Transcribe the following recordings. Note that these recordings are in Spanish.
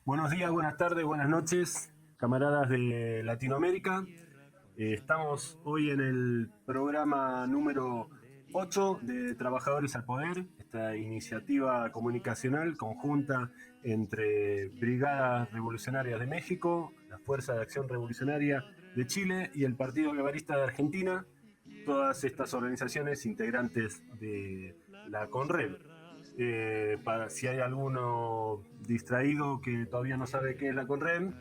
Buenos días, buenas tardes, buenas noches, camaradas de Latinoamérica. Estamos hoy en el programa número 8 de Trabajadores al Poder, esta iniciativa comunicacional conjunta entre Brigadas Revolucionarias de México, la Fuerza de Acción Revolucionaria de Chile y el Partido Guevarista de Argentina, todas estas organizaciones integrantes de la CONREV. Para si hay alguno distraído que todavía no sabe qué es la CONREV,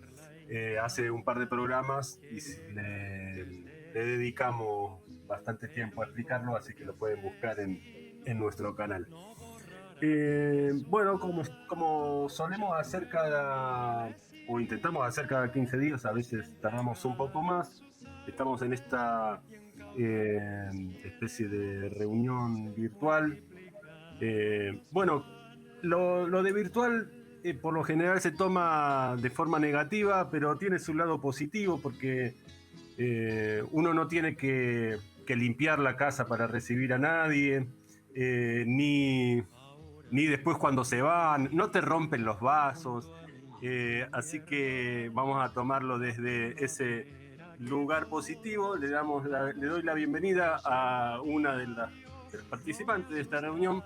hace un par de programas y le dedicamos bastante tiempo a explicarlo, así que lo pueden buscar en nuestro canal. Bueno, como solemos hacer o intentamos hacer cada 15 días, a veces tardamos un poco más, estamos en esta especie de reunión virtual. Bueno, lo de virtual por lo general se toma de forma negativa, pero tiene su lado positivo porque uno no tiene que limpiar la casa para recibir a nadie, ni después cuando se van, no te rompen los vasos, así que vamos a tomarlo desde ese lugar positivo. Le doy la bienvenida a una de las participantes de esta reunión,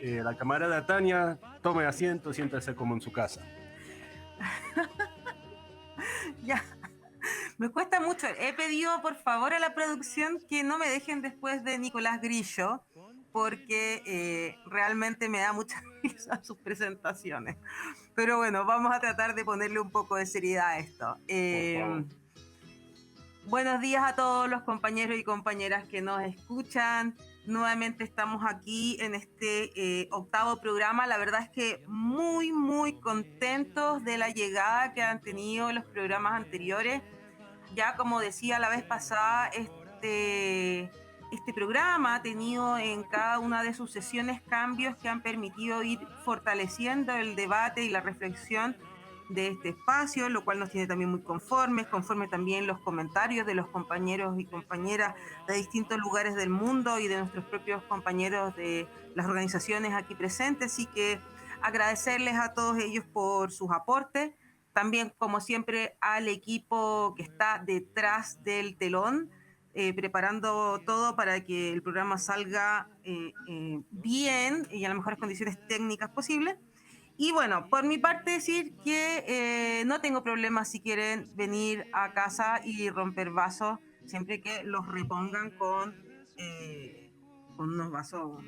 la camarada Tania. Tome asiento, siéntase como en su casa. Ya, me cuesta mucho. He pedido por favor a la producción que no me dejen después de Nicolás Grillo, porque realmente me da mucha risa sus presentaciones. Pero bueno, vamos a tratar de ponerle un poco de seriedad a esto. Buenos días a todos los compañeros y compañeras que nos escuchan. Nuevamente estamos aquí en este octavo programa. La verdad es que muy, muy contentos de la llegada que han tenido los programas anteriores. Ya como decía la vez pasada, este programa ha tenido en cada una de sus sesiones cambios que han permitido ir fortaleciendo el debate y la reflexión de este espacio, lo cual nos tiene también muy conforme también los comentarios de los compañeros y compañeras de distintos lugares del mundo y de nuestros propios compañeros de las organizaciones aquí presentes. Así que agradecerles a todos ellos por sus aportes. También, como siempre, al equipo que está detrás del telón, preparando todo para que el programa salga bien y en las mejores condiciones técnicas posibles. Y bueno, por mi parte decir que no tengo problema si quieren venir a casa y romper vasos, siempre que los repongan con unos vasos,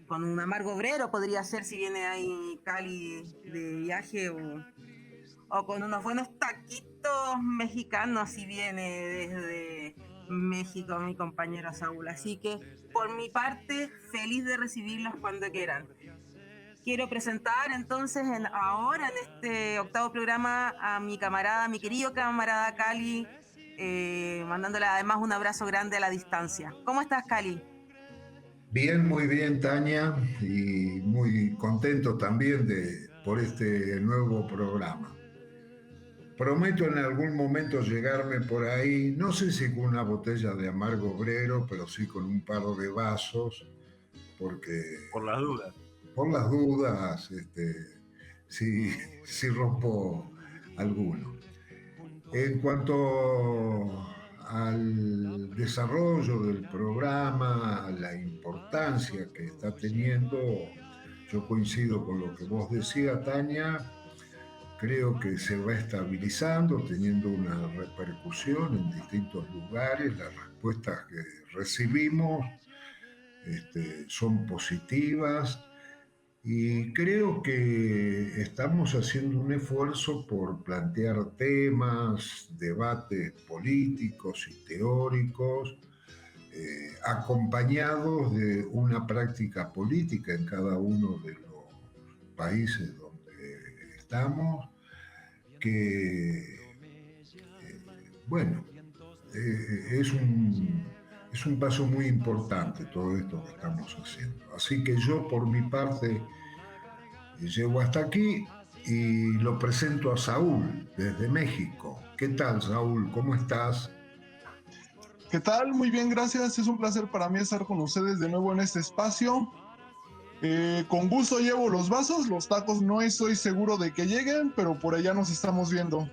con un amargo obrero podría ser si viene ahí Cali de viaje, o con unos buenos taquitos mexicanos si viene desde México mi compañero Saúl. Así que por mi parte, feliz de recibirlos cuando quieran. Quiero presentar entonces ahora en este octavo programa a mi querido camarada Cali, mandándole además un abrazo grande a la distancia. ¿Cómo estás, Cali? Bien, muy bien, Tania, y muy contento también por este nuevo programa. Prometo en algún momento llegarme por ahí, no sé si con una botella de amargo obrero, pero sí con un par de vasos, porque Por las dudas. por las dudas, si rompo alguno. En cuanto al desarrollo del programa, la importancia que está teniendo, yo coincido con lo que vos decías, Tania. Creo que se va estabilizando, teniendo una repercusión en distintos lugares. Las respuestas que recibimos son positivas. Y creo que estamos haciendo un esfuerzo por plantear temas, debates políticos y teóricos, acompañados de una práctica política en cada uno de los países donde estamos, que, bueno, es un paso muy importante todo esto que estamos haciendo. Así que yo, por mi parte, llego hasta aquí y lo presento a Saúl desde México. ¿Qué tal, Saúl? ¿Cómo estás? ¿Qué tal? Muy bien, gracias. Es un placer para mí estar con ustedes de nuevo en este espacio. Con gusto llevo los vasos, los tacos no estoy seguro de que lleguen, pero por allá nos estamos viendo.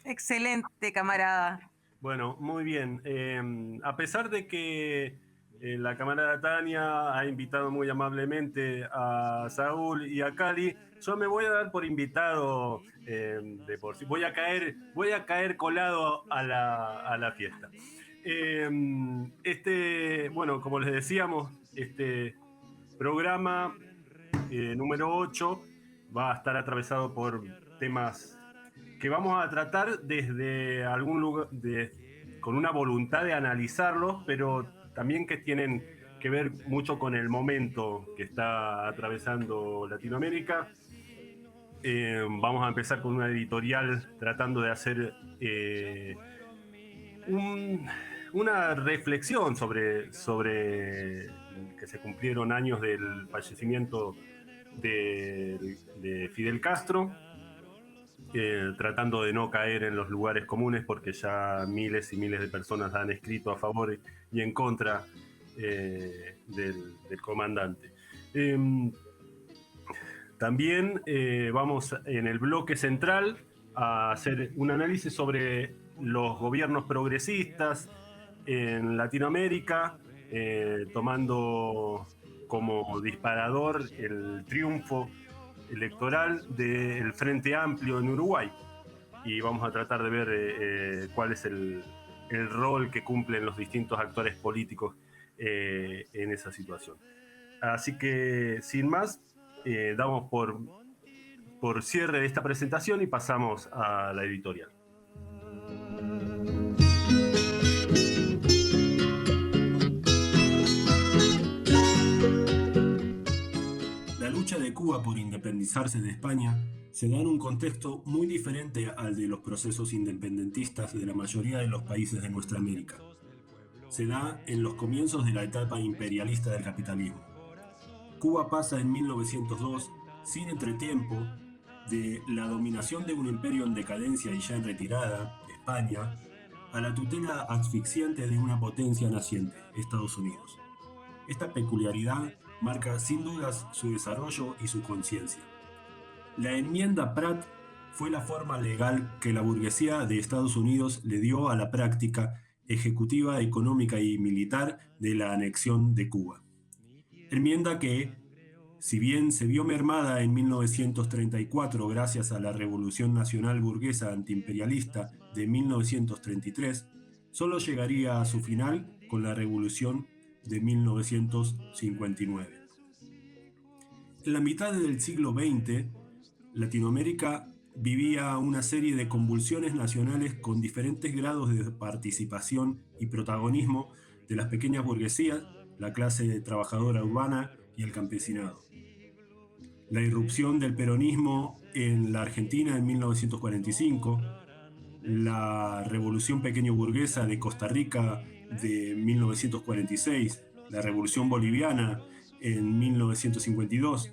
Excelente, camarada. Bueno, muy bien. A pesar de que la camarada Tania ha invitado muy amablemente a Saúl y a Cali, yo me voy a dar por invitado de por sí. Voy a caer colado a la fiesta. Bueno, como les decíamos, este programa número 8 va a estar atravesado por temas que vamos a tratar desde algún lugar, con una voluntad de analizarlos, pero también que tienen que ver mucho con el momento que está atravesando Latinoamérica. Vamos a empezar con una editorial tratando de hacer una reflexión sobre que se cumplieron años del fallecimiento de Fidel Castro, tratando de no caer en los lugares comunes porque ya miles y miles de personas han escrito a favor y en contra del comandante. También vamos en el bloque central a hacer un análisis sobre los gobiernos progresistas en Latinoamérica, tomando como disparador el triunfo electoral del Frente Amplio en Uruguay. Y vamos a tratar de ver cuál es el rol que cumplen los distintos actores políticos en esa situación. Así que, sin más, damos por cierre de esta presentación y pasamos a la editorial. La lucha de Cuba por independizarse de España se da en un contexto muy diferente al de los procesos independentistas de la mayoría de los países de nuestra América. Se da en los comienzos de la etapa imperialista del capitalismo. Cuba pasa en 1902, sin entretiempo, de la dominación de un imperio en decadencia y ya en retirada, España, a la tutela asfixiante de una potencia naciente, Estados Unidos. Esta peculiaridad marca sin dudas su desarrollo y su conciencia. La enmienda Pratt fue la forma legal que la burguesía de Estados Unidos le dio a la práctica ejecutiva, económica y militar de la anexión de Cuba. Enmienda que, si bien se vio mermada en 1934 gracias a la Revolución Nacional Burguesa Antiimperialista de 1933, solo llegaría a su final con la Revolución de 1959. En la mitad del siglo XX, Latinoamérica vivía una serie de convulsiones nacionales con diferentes grados de participación y protagonismo de las pequeñas burguesías, la clase trabajadora urbana y el campesinado. La irrupción del peronismo en la Argentina en 1945, la revolución pequeño burguesa de Costa Rica de 1946, la revolución boliviana en 1952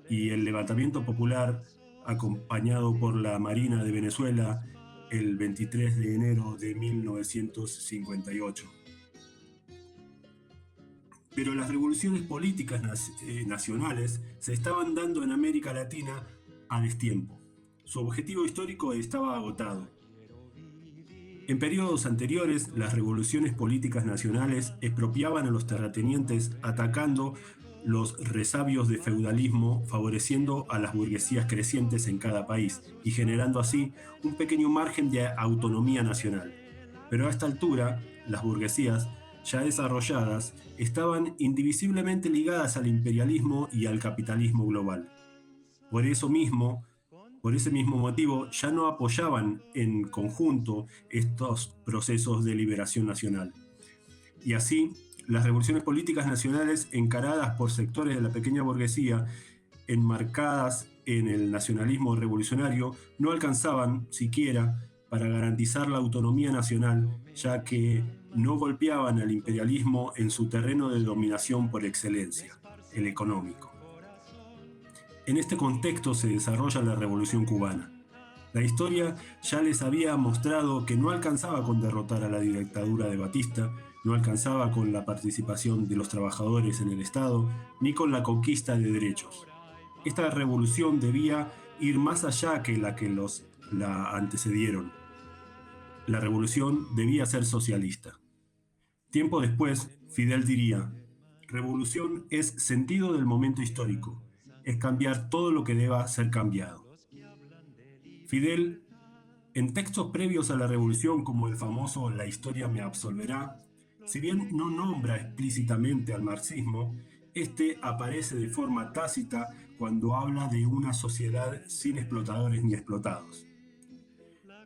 y el levantamiento popular acompañado por la Marina de Venezuela el 23 de enero de 1958. Pero las revoluciones políticas nacionales se estaban dando en América Latina a destiempo. Su objetivo histórico estaba agotado. En periodos anteriores, las revoluciones políticas nacionales expropiaban a los terratenientes atacando los resabios de feudalismo, favoreciendo a las burguesías crecientes en cada país y generando así un pequeño margen de autonomía nacional. Pero a esta altura, las burguesías, ya desarrolladas, estaban indivisiblemente ligadas al imperialismo y al capitalismo global. Por ese mismo motivo, ya no apoyaban en conjunto estos procesos de liberación nacional. Y así, las revoluciones políticas nacionales encaradas por sectores de la pequeña burguesía, enmarcadas en el nacionalismo revolucionario, no alcanzaban siquiera para garantizar la autonomía nacional, ya que no golpeaban al imperialismo en su terreno de dominación por excelencia, el económico. En este contexto se desarrolla la Revolución Cubana. La historia ya les había mostrado que no alcanzaba con derrotar a la dictadura de Batista, no alcanzaba con la participación de los trabajadores en el Estado, ni con la conquista de derechos. Esta revolución debía ir más allá que la antecedieron. La revolución debía ser socialista. Tiempo después, Fidel diría: revolución es sentido del momento histórico, es cambiar todo lo que deba ser cambiado. Fidel, en textos previos a la revolución, como el famoso La historia me absolverá, si bien no nombra explícitamente al marxismo, este aparece de forma tácita cuando habla de una sociedad sin explotadores ni explotados.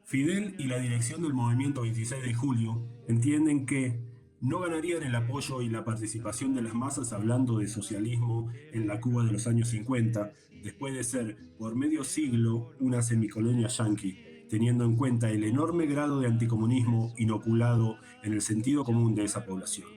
Fidel y la dirección del movimiento 26 de julio entienden que no ganarían el apoyo y la participación de las masas hablando de socialismo en la Cuba de los años 50, después de ser por medio siglo una semicolonia yanqui, teniendo en cuenta el enorme grado de anticomunismo inoculado en el sentido común de esa población.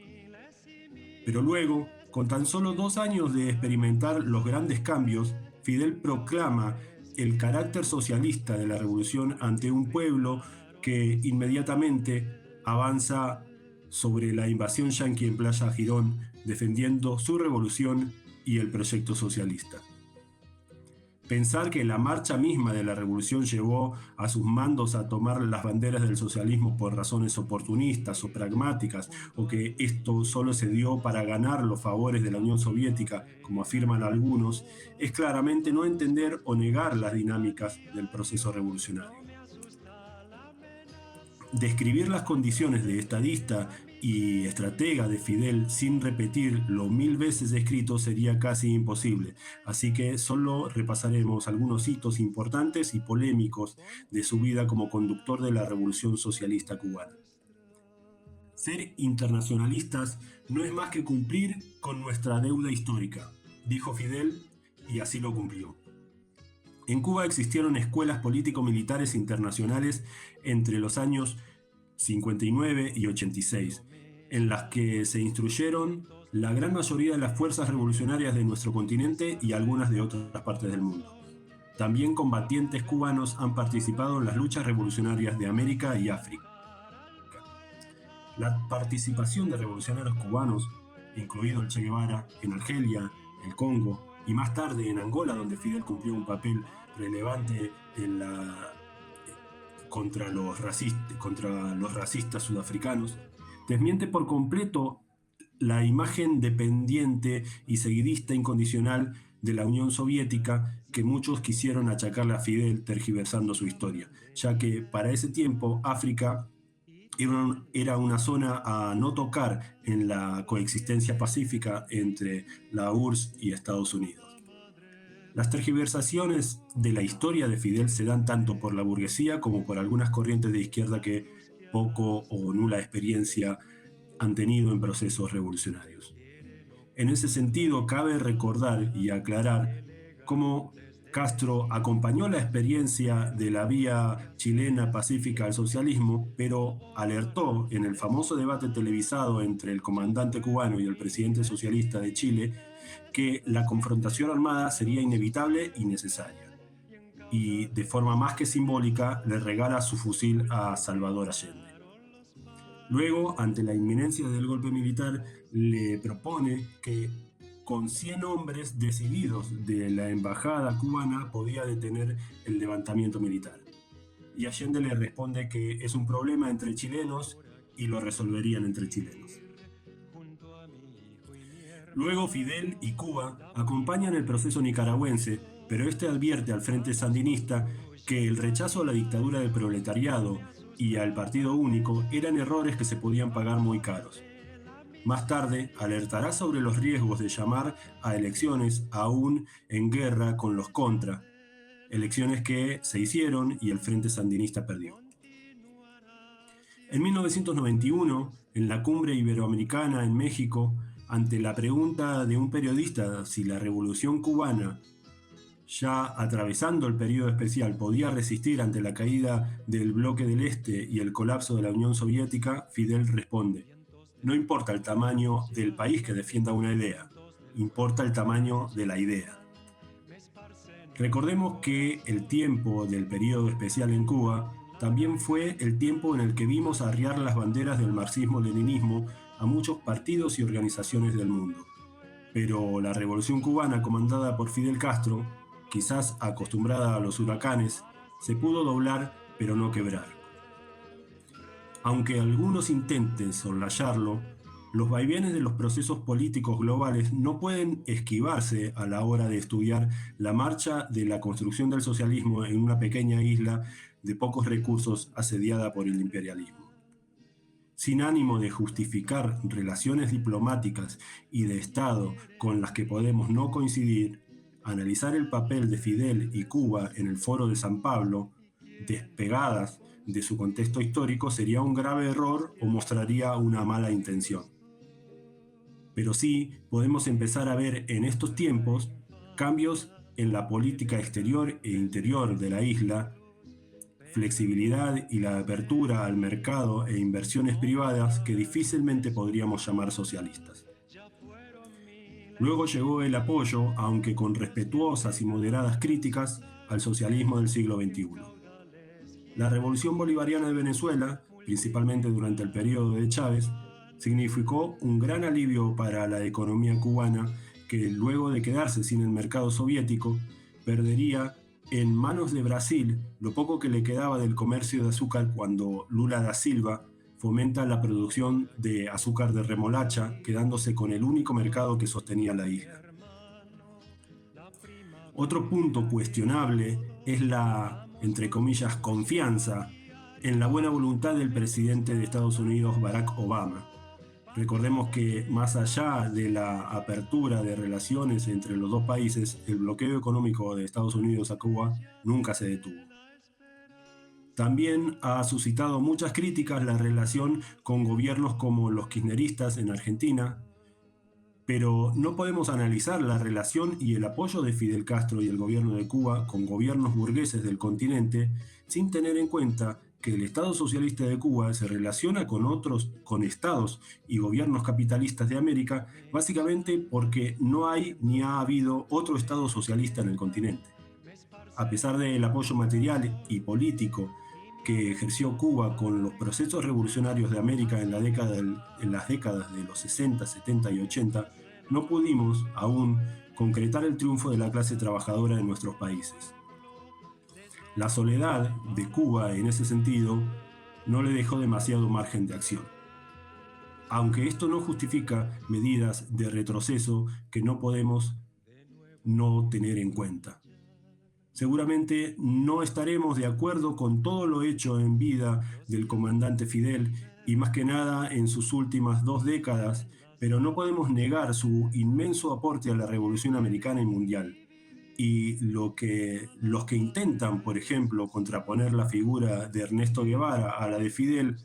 Pero luego, con tan solo 2 años de experimentar los grandes cambios, Fidel proclama el carácter socialista de la revolución ante un pueblo que inmediatamente avanza sobre la invasión yanqui en Playa Girón, defendiendo su revolución y el proyecto socialista. Pensar que la marcha misma de la revolución llevó a sus mandos a tomar las banderas del socialismo por razones oportunistas o pragmáticas, o que esto solo se dio para ganar los favores de la Unión Soviética, como afirman algunos, es claramente no entender o negar las dinámicas del proceso revolucionario. Describir las condiciones de estadista y estratega de Fidel sin repetir lo 1000 veces escrito sería casi imposible, así que solo repasaremos algunos hitos importantes y polémicos de su vida como conductor de la Revolución Socialista Cubana. Ser internacionalistas no es más que cumplir con nuestra deuda histórica, dijo Fidel, y así lo cumplió. En Cuba existieron escuelas político-militares internacionales entre los años 59 y 86, en las que se instruyeron la gran mayoría de las fuerzas revolucionarias de nuestro continente y algunas de otras partes del mundo. También combatientes cubanos han participado en las luchas revolucionarias de América y África. La participación de revolucionarios cubanos, incluido el Che Guevara, en Argelia, el Congo y más tarde en Angola, donde Fidel cumplió un papel relevante en contra los racistas sudafricanos, desmiente por completo la imagen dependiente y seguidista incondicional de la Unión Soviética que muchos quisieron achacarle a Fidel tergiversando su historia, ya que para ese tiempo África era una zona a no tocar en la coexistencia pacífica entre la URSS y Estados Unidos. Las tergiversaciones de la historia de Fidel se dan tanto por la burguesía como por algunas corrientes de izquierda que poco o nula experiencia han tenido en procesos revolucionarios. En ese sentido, cabe recordar y aclarar cómo Castro acompañó la experiencia de la vía chilena pacífica al socialismo, pero alertó en el famoso debate televisado entre el comandante cubano y el presidente socialista de Chile que la confrontación armada sería inevitable y necesaria. Y de forma más que simbólica le regala su fusil a Salvador Allende. Luego, ante la inminencia del golpe militar, le propone que con 100 hombres decididos de la embajada cubana podía detener el levantamiento militar. Y Allende le responde que es un problema entre chilenos y lo resolverían entre chilenos. Luego Fidel y Cuba acompañan el proceso nicaragüense, pero este advierte al Frente Sandinista que el rechazo a la dictadura del proletariado y al partido único eran errores que se podían pagar muy caros. Más tarde, alertará sobre los riesgos de llamar a elecciones aún en guerra con los contra, elecciones que se hicieron y el Frente Sandinista perdió. En 1991, en la cumbre iberoamericana en México, ante la pregunta de un periodista si la revolución cubana, ya atravesando el periodo especial, podía resistir ante la caída del bloque del Este y el colapso de la Unión Soviética, Fidel responde: no importa el tamaño del país que defienda una idea, importa el tamaño de la idea. Recordemos que el tiempo del periodo especial en Cuba también fue el tiempo en el que vimos arriar las banderas del marxismo-leninismo a muchos partidos y organizaciones del mundo. Pero la revolución cubana comandada por Fidel Castro, quizás acostumbrada a los huracanes, se pudo doblar pero no quebrar. Aunque algunos intenten soslayarlo, los vaivenes de los procesos políticos globales no pueden esquivarse a la hora de estudiar la marcha de la construcción del socialismo en una pequeña isla de pocos recursos asediada por el imperialismo. Sin ánimo de justificar relaciones diplomáticas y de Estado con las que podemos no coincidir, analizar el papel de Fidel y Cuba en el Foro de San Pablo, despegadas de su contexto histórico, sería un grave error o mostraría una mala intención. Pero sí podemos empezar a ver en estos tiempos cambios en la política exterior e interior de la isla, flexibilidad y la apertura al mercado e inversiones privadas que difícilmente podríamos llamar socialistas. Luego llegó el apoyo, aunque con respetuosas y moderadas críticas, al socialismo del siglo XXI. La revolución bolivariana de Venezuela, principalmente durante el periodo de Chávez, significó un gran alivio para la economía cubana que, luego de quedarse sin el mercado soviético, perdería en manos de Brasil lo poco que le quedaba del comercio de azúcar cuando Lula da Silva fomenta la producción de azúcar de remolacha, quedándose con el único mercado que sostenía la isla. Otro punto cuestionable es la, entre comillas, confianza en la buena voluntad del presidente de Estados Unidos, Barack Obama. Recordemos que más allá de la apertura de relaciones entre los dos países, el bloqueo económico de Estados Unidos a Cuba nunca se detuvo. También ha suscitado muchas críticas la relación con gobiernos como los kirchneristas en Argentina, pero no podemos analizar la relación y el apoyo de Fidel Castro y el gobierno de Cuba con gobiernos burgueses del continente sin tener en cuenta que el Estado Socialista de Cuba se relaciona con estados y gobiernos capitalistas de América, básicamente porque no hay ni ha habido otro Estado socialista en el continente. A pesar del apoyo material y político que ejerció Cuba con los procesos revolucionarios de América en las décadas de los 60, 70 y 80, no pudimos aún concretar el triunfo de la clase trabajadora en nuestros países. La soledad de Cuba en ese sentido no le dejó demasiado margen de acción. Aunque esto no justifica medidas de retroceso que no podemos no tener en cuenta. Seguramente no estaremos de acuerdo con todo lo hecho en vida del comandante Fidel y más que nada en sus últimas 2 décadas, pero no podemos negar su inmenso aporte a la Revolución Americana y Mundial. Y los que intentan, por ejemplo, contraponer la figura de Ernesto Guevara a la de Fidel,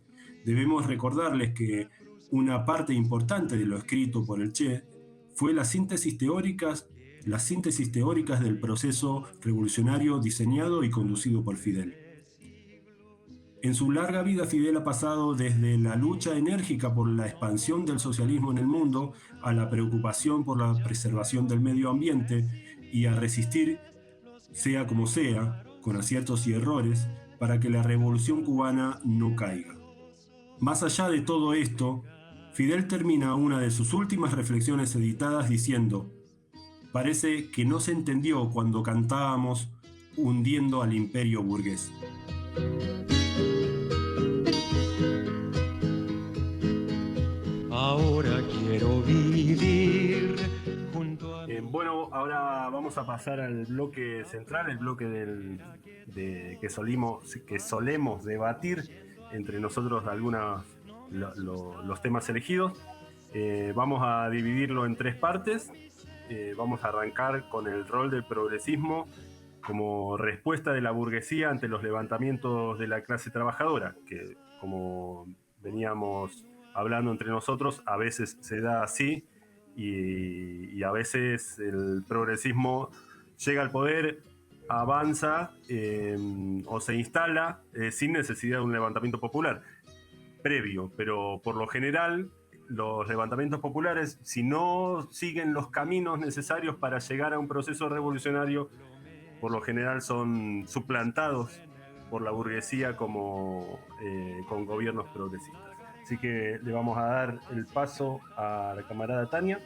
debemos recordarles que una parte importante de lo escrito por el Che fue las síntesis teóricas del proceso revolucionario diseñado y conducido por Fidel. En su larga vida, Fidel ha pasado desde la lucha enérgica por la expansión del socialismo en el mundo a la preocupación por la preservación del medio ambiente y a resistir, sea como sea, con aciertos y errores, para que la revolución cubana no caiga. Más allá de todo esto, Fidel termina una de sus últimas reflexiones editadas diciendo: parece que no se entendió cuando cantábamos hundiendo al imperio burgués. Ahora quiero vivir junto a... Bueno, ahora vamos a pasar al bloque central, el bloque que solemos debatir entre nosotros los temas elegidos. Vamos a dividirlo en 3 partes. Vamos a arrancar con el rol del progresismo como respuesta de la burguesía ante los levantamientos de la clase trabajadora, que, como veníamos hablando entre nosotros, a veces se da así y a veces el progresismo llega al poder, avanza o se instala sin necesidad de un levantamiento popular previo, pero por lo general los levantamientos populares, si no siguen los caminos necesarios para llegar a un proceso revolucionario, por lo general son suplantados por la burguesía como con gobiernos progresistas. Así que le vamos a dar el paso a la camarada Tania.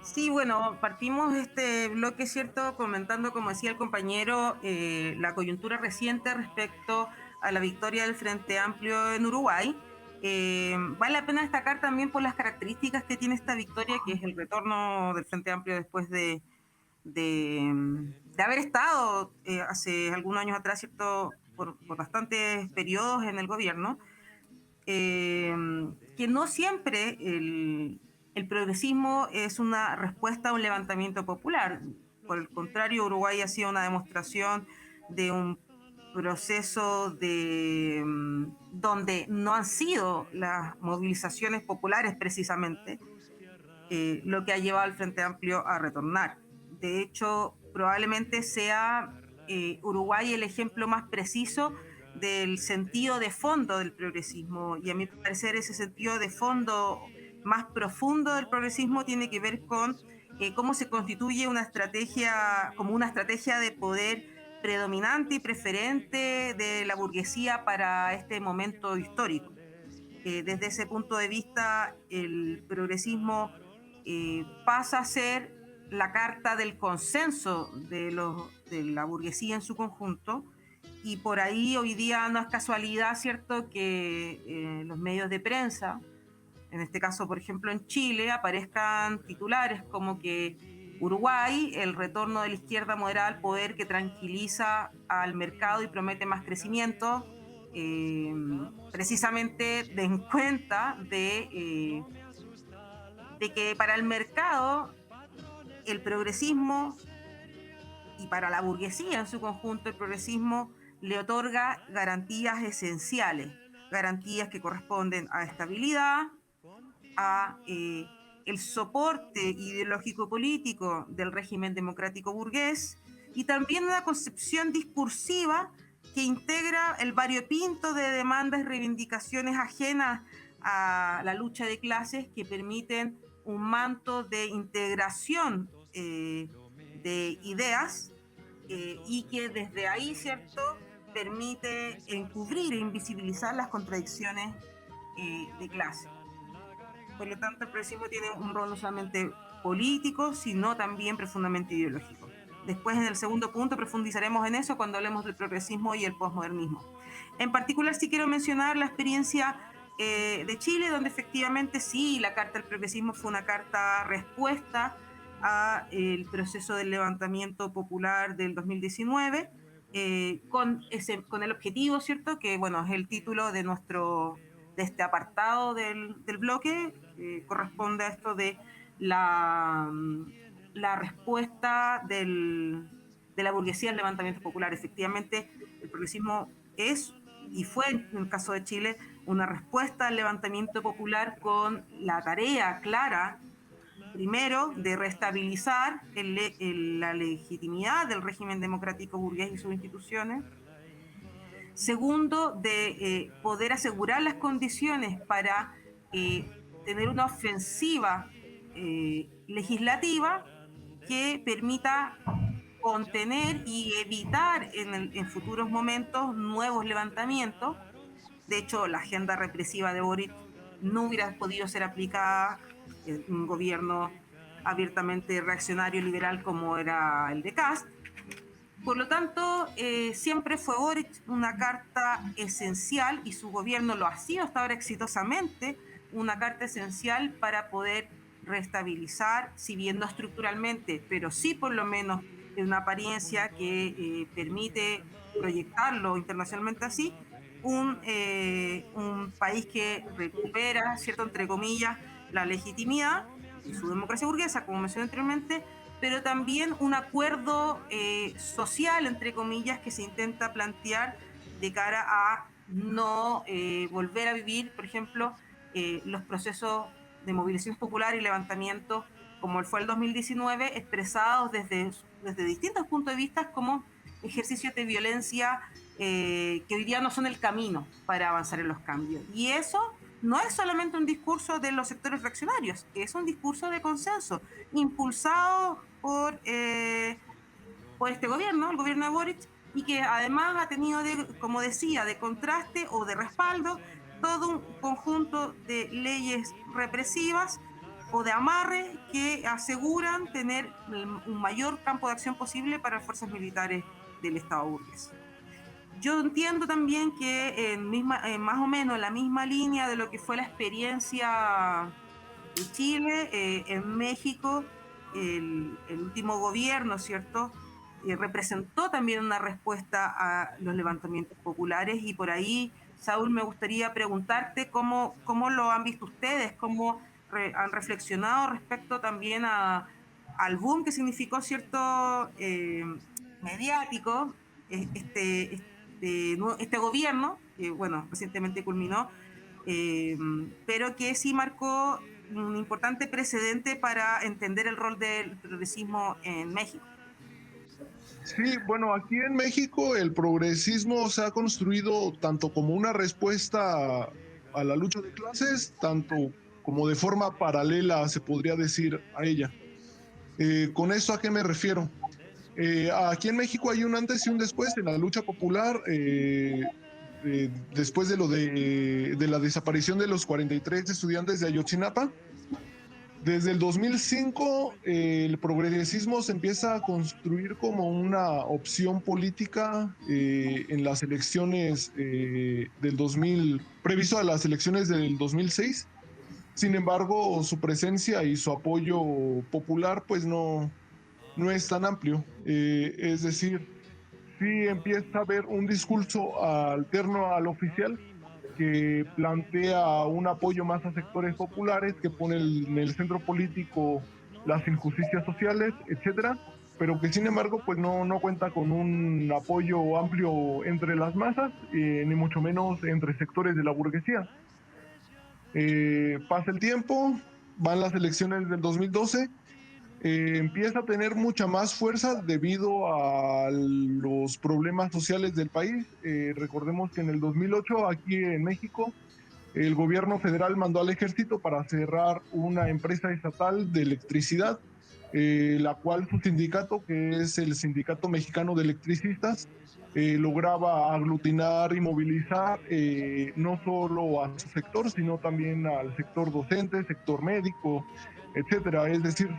Sí, bueno, partimos este bloque, ¿cierto?, comentando, como decía el compañero, la coyuntura reciente respecto a la victoria del Frente Amplio en Uruguay. Vale la pena destacar también por las características que tiene esta victoria, que es el retorno del Frente Amplio después de haber estado hace algunos años atrás, ¿cierto?, por bastantes periodos en el gobierno, que no siempre el progresismo es una respuesta a un levantamiento popular. Por el contrario, Uruguay ha sido una demostración de un proceso donde no han sido las movilizaciones populares precisamente lo que ha llevado al Frente Amplio a retornar. De hecho, probablemente sea Uruguay el ejemplo más preciso del sentido de fondo del progresismo, y a mi parecer ese sentido de fondo más profundo del progresismo tiene que ver con cómo se constituye una estrategia, como una estrategia de poder predominante y preferente de la burguesía para este momento histórico. Desde ese punto de vista, el progresismo pasa a ser la carta del consenso de la burguesía en su conjunto, y por ahí hoy día no es casualidad, ¿cierto?, que los medios de prensa, en este caso, por ejemplo, en Chile, aparezcan titulares como que Uruguay, el retorno de la izquierda moderada al poder que tranquiliza al mercado y promete más crecimiento, precisamente den cuenta de que para el mercado, el progresismo, y para la burguesía en su conjunto, el progresismo le otorga garantías esenciales, garantías que corresponden a estabilidad, a el soporte ideológico-político del régimen democrático burgués, y también una concepción discursiva que integra el variopinto de demandas y reivindicaciones ajenas a la lucha de clases, que permiten un manto de integración de ideas y que desde ahí, ¿cierto?, permite encubrir e invisibilizar las contradicciones de clase. Por lo tanto, el progresismo tiene un rol no solamente político, sino también profundamente ideológico. Después, en el segundo punto, profundizaremos en eso cuando hablemos del progresismo y el posmodernismo. En particular, sí quiero mencionar la experiencia de Chile, donde efectivamente sí, la Carta del Progresismo fue una carta respuesta a el proceso del levantamiento popular del 2019, con el objetivo, ¿cierto?, que bueno, es el título de este apartado del bloque, corresponde a esto de la respuesta de la burguesía al levantamiento popular. Efectivamente, el progresismo es, y fue en el caso de Chile, una respuesta al levantamiento popular con la tarea clara, primero, de restabilizar la legitimidad del régimen democrático burgués y sus instituciones. Segundo, de poder asegurar las condiciones para tener una ofensiva legislativa que permita contener y evitar en futuros momentos nuevos levantamientos. De hecho, la agenda represiva de Boric no hubiera podido ser aplicada en un gobierno abiertamente reaccionario liberal como era el de Kast. Por lo tanto, siempre fue Boric una carta esencial, y su gobierno lo ha sido hasta ahora exitosamente, una carta esencial para poder restabilizar, si bien no estructuralmente, pero sí por lo menos en una apariencia que permite proyectarlo internacionalmente así, un país que recupera, ¿cierto?, entre comillas, la legitimidad y su democracia burguesa, como mencioné anteriormente, pero también un acuerdo social, entre comillas, que se intenta plantear de cara a no volver a vivir, por ejemplo, los procesos de movilizaciones populares y levantamientos, como fue el 2019, expresados desde distintos puntos de vista como ejercicios de violencia que hoy día no son el camino para avanzar en los cambios. Y eso no es solamente un discurso de los sectores reaccionarios, es un discurso de consenso, impulsado por por este gobierno, el gobierno de Boric, y que además ha tenido, como decía, de contraste o de respaldo todo un conjunto de leyes represivas o de amarre que aseguran tener un mayor campo de acción posible para las fuerzas militares del Estado burgués. Yo entiendo también que más o menos en la misma línea de lo que fue la experiencia de Chile, en México, el último gobierno, ¿cierto?, representó también una respuesta a los levantamientos populares, y por ahí, Saúl, me gustaría preguntarte cómo lo han visto ustedes, cómo han reflexionado respecto también al boom que significó, ¿cierto?, mediático, este gobierno, que bueno, recientemente culminó, pero que sí marcó un importante precedente para entender el rol del progresismo en México. Sí, bueno, aquí en México el progresismo se ha construido tanto como una respuesta a la lucha de clases, tanto como de forma paralela, se podría decir, a ella. ¿Con esto a qué me refiero? Aquí en México hay un antes y un después en la lucha popular, después de la desaparición de los 43 estudiantes de Ayotzinapa. Desde el 2005, el progresismo se empieza a construir como una opción política en las elecciones del 2000, previsto a las elecciones del 2006. Sin embargo, su presencia y su apoyo popular pues no es tan amplio. Es decir, sí empieza a haber un discurso alterno al oficial que plantea un apoyo más a sectores populares, que pone en el centro político las injusticias sociales, etcétera, pero que sin embargo pues no cuenta con un apoyo amplio entre las masas, ni mucho menos entre sectores de la burguesía. Pasa el tiempo, van las elecciones del 2012, empieza a tener mucha más fuerza debido a los problemas sociales del país. Recordemos que en el 2008, aquí en México, el gobierno federal mandó al ejército para cerrar una empresa estatal de electricidad, la cual su sindicato, que es el Sindicato Mexicano de Electricistas, lograba aglutinar y movilizar no solo a su sector, sino también al sector docente, sector médico, etcétera. Es decir,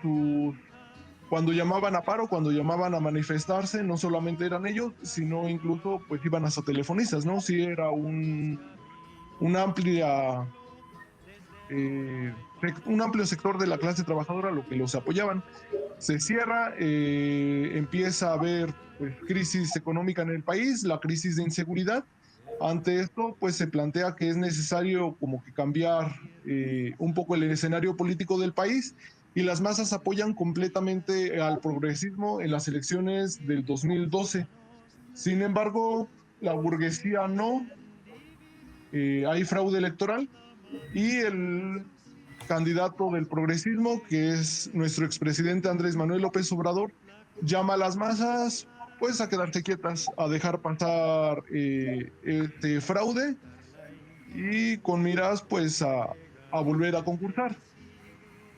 cuando llamaban a paro, cuando llamaban a manifestarse, no solamente eran ellos, sino incluso pues iban hasta telefonistas, ¿no? Sí, era un amplio sector de la clase trabajadora lo que los apoyaban. Se cierra, empieza a haber pues crisis económica en el país, la crisis de inseguridad. Ante esto, pues se plantea que es necesario como que cambiar un poco el escenario político del país, y las masas apoyan completamente al progresismo en las elecciones del 2012. Sin embargo, la burguesía no, hay fraude electoral, y el candidato del progresismo, que es nuestro expresidente Andrés Manuel López Obrador, llama a las masas pues a quedarse quietas, a dejar pasar este fraude, y con miras pues a volver a concursar.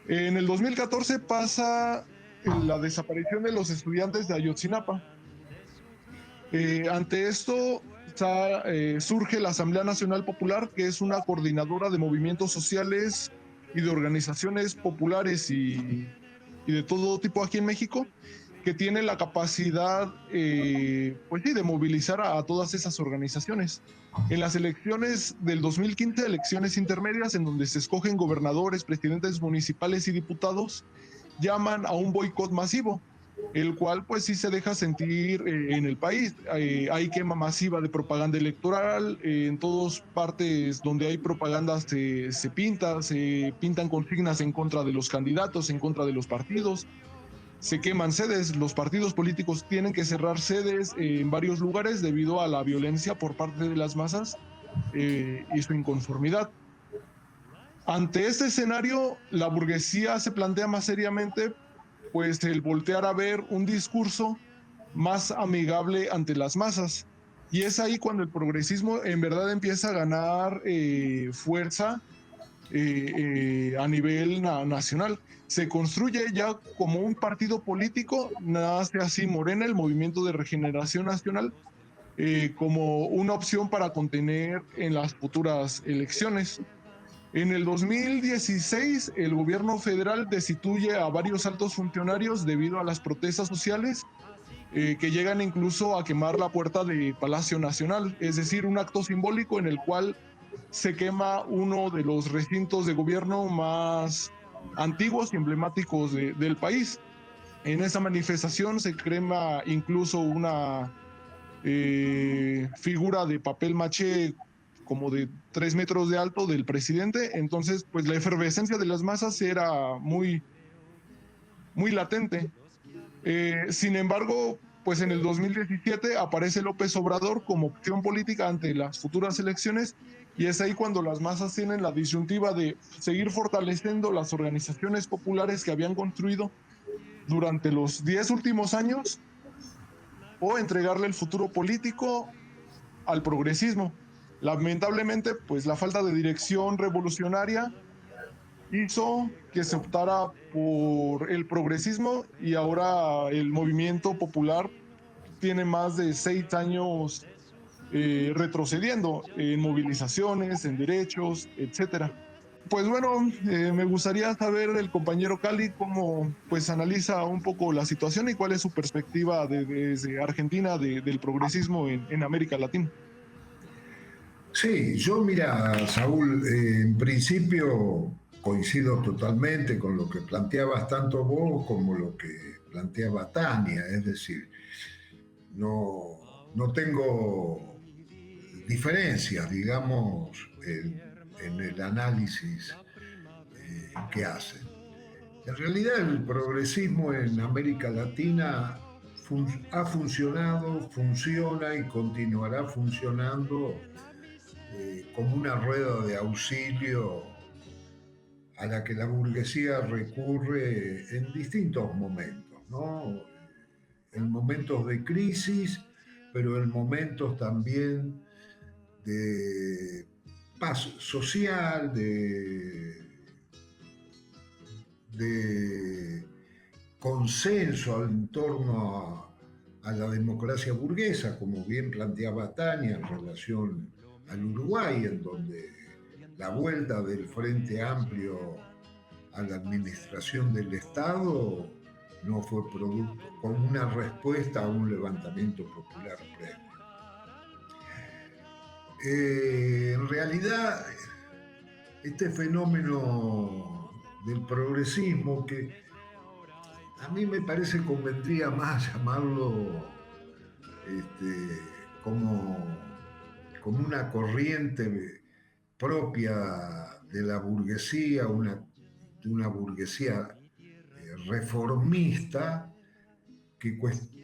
En el 2014 pasa la desaparición de los estudiantes de Ayotzinapa. Ante esto surge la Asamblea Nacional Popular, que es una coordinadora de movimientos sociales y de organizaciones populares y de todo tipo aquí en México, que tiene la capacidad pues sí, de movilizar a todas esas organizaciones. En las elecciones del 2015, elecciones intermedias en donde se escogen gobernadores, presidentes municipales y diputados, llaman a un boicot masivo, el cual pues sí se deja sentir en el país. Hay quema masiva de propaganda electoral, en todas partes donde hay propaganda se pintan consignas en contra de los candidatos, en contra de los partidos, se queman sedes, los partidos políticos tienen que cerrar sedes en varios lugares debido a la violencia por parte de las masas y su inconformidad. Ante este escenario, la burguesía se plantea más seriamente pues el voltear a ver un discurso más amigable ante las masas. Y es ahí cuando el progresismo en verdad empieza a ganar fuerza a nivel nacional. Se construye ya como un partido político, nace así Morena, el Movimiento de Regeneración Nacional, como una opción para contener en las futuras elecciones. En el 2016, el gobierno federal destituye a varios altos funcionarios debido a las protestas sociales que llegan incluso a quemar la puerta de Palacio Nacional, es decir, un acto simbólico en el cual se quema uno de los recintos de gobierno más antiguos y emblemáticos del país. En esa manifestación se crema incluso una figura de papel maché como de 3 metros de alto del presidente. Entonces, pues la efervescencia de las masas era muy, muy latente. Sin embargo, pues en el 2017 aparece López Obrador como opción política ante las futuras elecciones, y es ahí cuando las masas tienen la disyuntiva de seguir fortaleciendo las organizaciones populares que habían construido durante los 10 últimos años o entregarle el futuro político al progresismo. Lamentablemente, pues la falta de dirección revolucionaria hizo que se optara por el progresismo, y ahora el movimiento popular tiene más de 6 años retrocediendo en movilizaciones, en derechos, etcétera. Pues bueno, me gustaría saber del compañero Cali cómo pues analiza un poco la situación y cuál es su perspectiva desde Argentina del progresismo en América Latina. Sí, yo mira, Saúl, en principio coincido totalmente con lo que planteabas tanto vos como lo que planteaba Tania, es decir, no tengo diferencias, digamos, en el análisis que hacen. En realidad el progresismo en América Latina ha funcionado, funciona y continuará funcionando como una rueda de auxilio a la que la burguesía recurre en distintos momentos, ¿no? En momentos de crisis, pero en momentos también de paz social, de consenso en torno a la democracia burguesa, como bien planteaba Tania en relación al Uruguay, en donde la vuelta del Frente Amplio a la administración del Estado no fue producto como una respuesta a un levantamiento popular previo. En realidad, este fenómeno del progresismo, que a mí me parece convendría más llamarlo como una corriente propia de la burguesía, de una burguesía reformista, que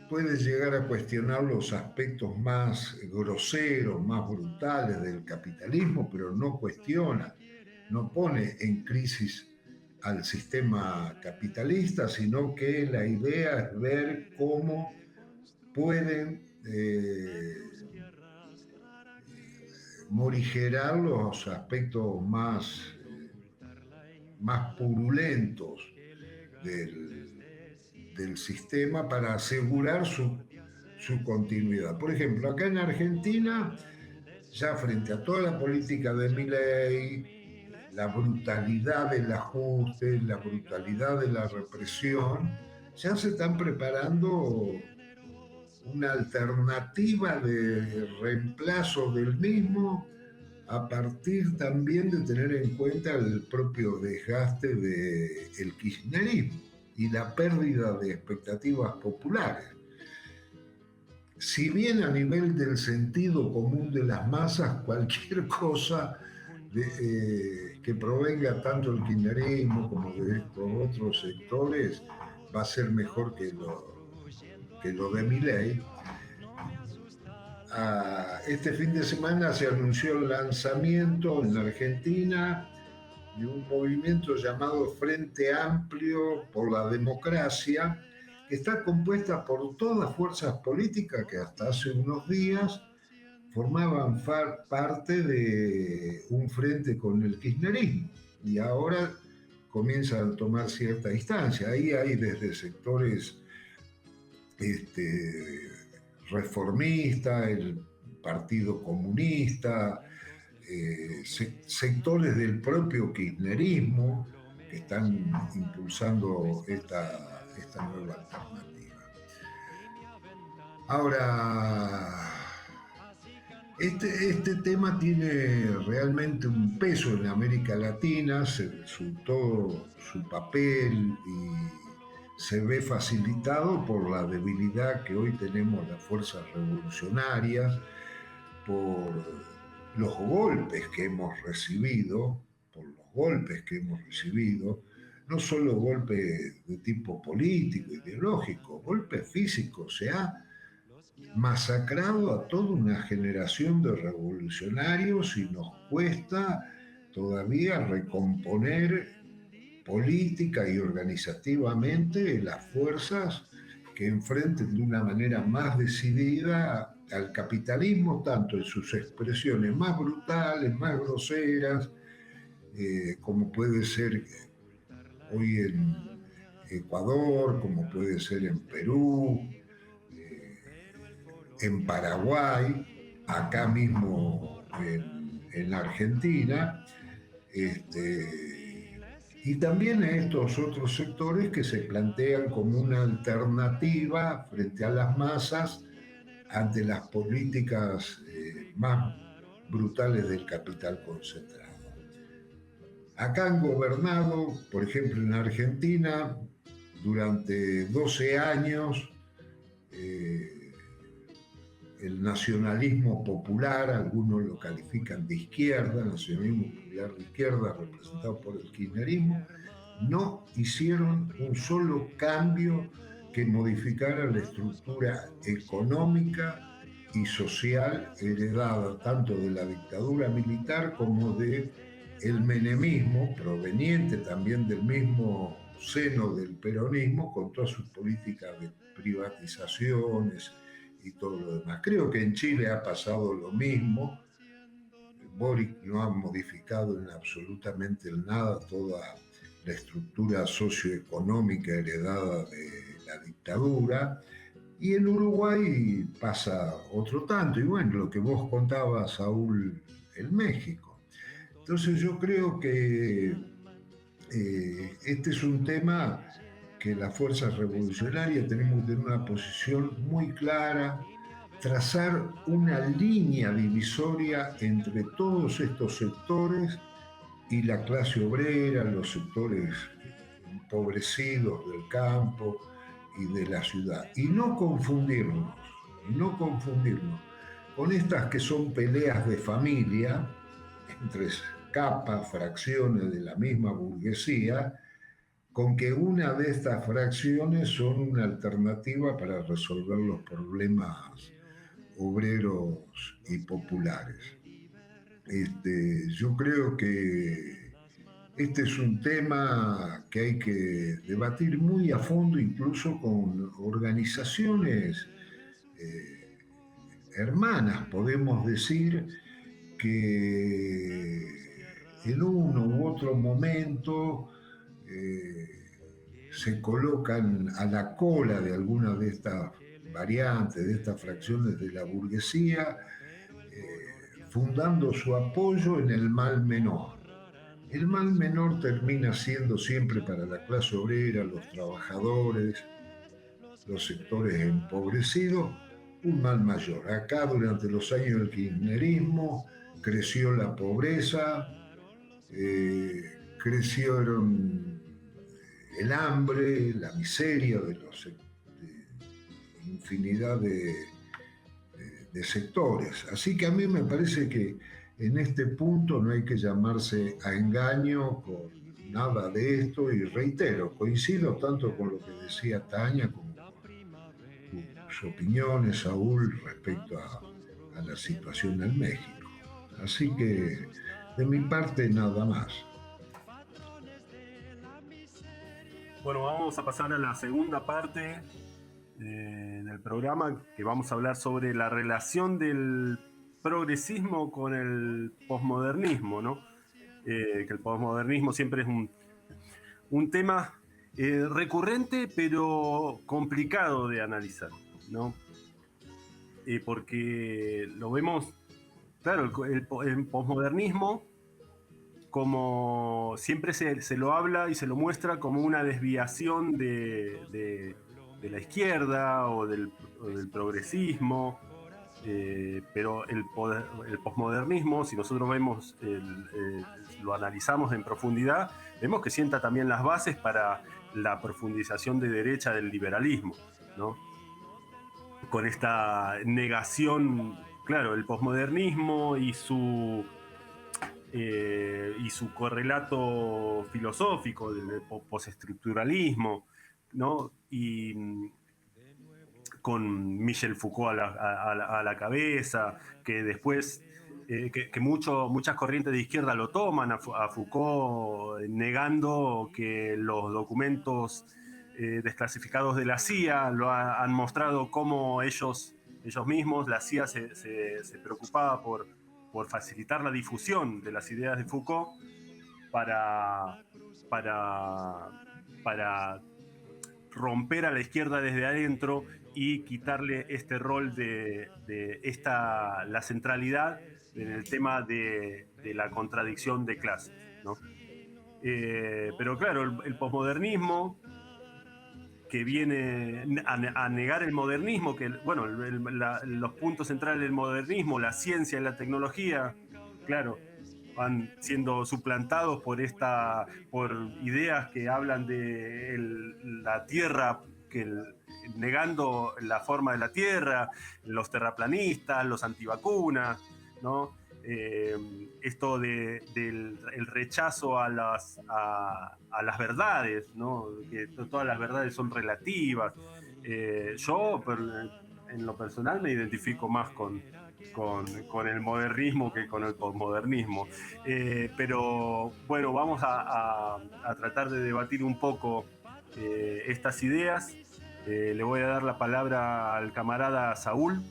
puede llegar a cuestionar los aspectos más groseros, más brutales del capitalismo, pero no cuestiona, no pone en crisis al sistema capitalista, sino que la idea es ver cómo pueden morigerar los aspectos más purulentos del sistema para asegurar su continuidad. Por ejemplo, acá en Argentina, ya frente a toda la política de Milei, la brutalidad del ajuste, la brutalidad de la represión, ya se están preparando una alternativa de reemplazo del mismo, a partir también de tener en cuenta el propio desgaste del kirchnerismo y la pérdida de expectativas populares. Si bien a nivel del sentido común de las masas, cualquier cosa que provenga tanto del kirchnerismo como de estos otros sectores va a ser mejor que lo de Milei. Este fin de semana se anunció el lanzamiento en la Argentina de un movimiento llamado Frente Amplio por la Democracia, que está compuesta por todas fuerzas políticas que hasta hace unos días formaban parte de un frente con el kirchnerismo, y ahora comienzan a tomar cierta distancia. Ahí hay desde sectores reformistas, el Partido Comunista, sectores del propio kirchnerismo que están impulsando esta nueva alternativa. Ahora, este tema tiene realmente un peso en América Latina, todo su papel y se ve facilitado por la debilidad que hoy tenemos las fuerzas revolucionarias, por los golpes que hemos recibido, no solo golpes de tipo político, ideológico, golpes físicos. Se ha masacrado a toda una generación de revolucionarios y nos cuesta todavía recomponer política y organizativamente las fuerzas que enfrenten de una manera más decidida al capitalismo, tanto en sus expresiones más brutales, más groseras, como puede ser hoy en Ecuador, como puede ser en Perú, en Paraguay, acá mismo en Argentina, y también a estos otros sectores que se plantean como una alternativa frente a las masas ante las políticas más brutales del capital concentrado. Acá han gobernado, por ejemplo en Argentina, durante 12 años, el nacionalismo popular, algunos lo califican de izquierda, nacionalismo popular de izquierda representado por el kirchnerismo, no hicieron un solo cambio que modificara la estructura económica y social heredada tanto de la dictadura militar como de el menemismo, proveniente también del mismo seno del peronismo, con todas sus políticas de privatizaciones y todo lo demás. Creo que en Chile ha pasado lo mismo. Boric no ha modificado en absolutamente nada toda la estructura socioeconómica heredada de la dictadura. Y en Uruguay pasa otro tanto. Y bueno, lo que vos contabas, Saúl, en México. Entonces yo creo que este es un tema que las fuerzas revolucionarias tenemos que tener una posición muy clara, trazar una línea divisoria entre todos estos sectores y la clase obrera, los sectores empobrecidos del campo y de la ciudad. Y no confundirnos con estas que son peleas de familia entre capas, fracciones de la misma burguesía, con que una de estas fracciones son una alternativa para resolver los problemas obreros y populares. Yo creo que este es un tema que hay que debatir muy a fondo, incluso con organizaciones hermanas, podemos decir, que en uno u otro momento se colocan a la cola de algunas de estas variantes, de estas fracciones de la burguesía, fundando su apoyo en el mal menor. El mal menor termina siendo siempre para la clase obrera, los trabajadores, los sectores empobrecidos, un mal mayor. Acá durante los años del kirchnerismo creció la pobreza, crecieron el hambre, la miseria de infinidad de sectores. Así que a mí me parece que en este punto no hay que llamarse a engaño con nada de esto, y reitero, coincido tanto con lo que decía Tania como con tus opiniones, Saúl, respecto a la situación en México. Así que de mi parte nada más. Bueno, vamos a pasar a la segunda parte del programa, que vamos a hablar sobre la relación del progresismo con el posmodernismo, ¿no? que el posmodernismo siempre es un tema recurrente, pero complicado de analizar, ¿no? Porque lo vemos, claro, el posmodernismo, como siempre se lo habla y se lo muestra como una desviación de la izquierda o del progresismo, pero el posmodernismo, si nosotros vemos, lo analizamos en profundidad, vemos que sienta también las bases para la profundización de derecha del liberalismo, ¿no? Con esta negación, claro, el posmodernismo y su correlato filosófico del postestructuralismo, ¿no? Y con Michel Foucault a la cabeza, que después que muchas corrientes de izquierda lo toman a Foucault, negando que los documentos desclasificados de la CIA han mostrado cómo ellos mismos, la CIA se preocupaba por facilitar la difusión de las ideas de Foucault para romper a la izquierda desde adentro y quitarle este rol de la centralidad en el tema de la contradicción de clases, ¿no? Pero claro, el posmodernismo, que viene a negar el modernismo, que bueno, los puntos centrales del modernismo, la ciencia y la tecnología, claro, van siendo suplantados por ideas que hablan de la Tierra, negando la forma de la Tierra, los terraplanistas, los antivacunas, ¿no? Esto del rechazo a las verdades, ¿no? Que todas las verdades son relativas. Yo, en lo personal, me identifico más con el modernismo que con el posmodernismo. Pero bueno, vamos a tratar de debatir un poco estas ideas. Le voy a dar la palabra al camarada Saúl.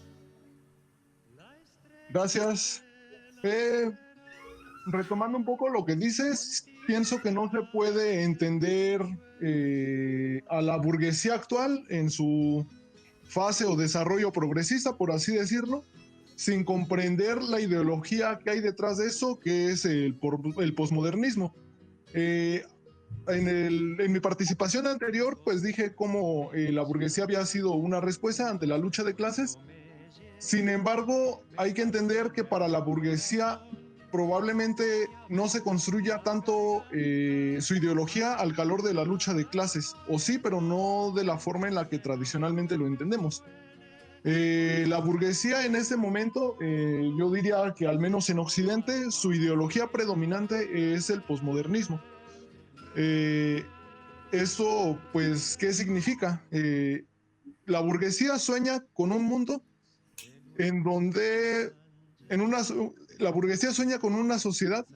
Gracias. Retomando un poco lo que dices, pienso que no se puede entender a la burguesía actual en su fase o desarrollo progresista, por así decirlo, sin comprender la ideología que hay detrás de eso, que es el posmodernismo. En mi participación anterior, pues dije cómo la burguesía había sido una respuesta ante la lucha de clases. Sin embargo, hay que entender que para la burguesía probablemente no se construya tanto su ideología al calor de la lucha de clases, o sí, pero no de la forma en la que tradicionalmente lo entendemos. La burguesía en este momento, yo diría que al menos en Occidente, su ideología predominante es el posmodernismo. Eso, pues, ¿qué significa? La burguesía sueña con un mundo en donde la burguesía sueña con una sociedad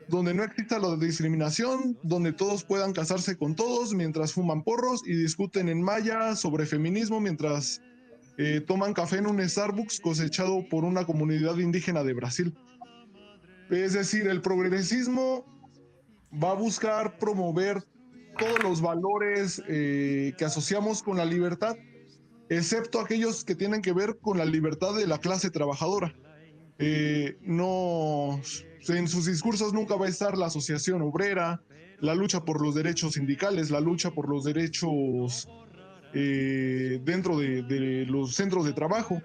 donde no exista la discriminación, donde todos puedan casarse con todos mientras fuman porros y discuten en maya sobre feminismo mientras toman café en un Starbucks cosechado por una comunidad indígena de Brasil. Es decir, el progresismo va a buscar promover todos los valores que asociamos con la libertad, excepto aquellos que tienen que ver con la libertad de la clase trabajadora. No, en sus discursos nunca va a estar la asociación obrera, la lucha por los derechos sindicales, la lucha por los derechos dentro de los centros de trabajo.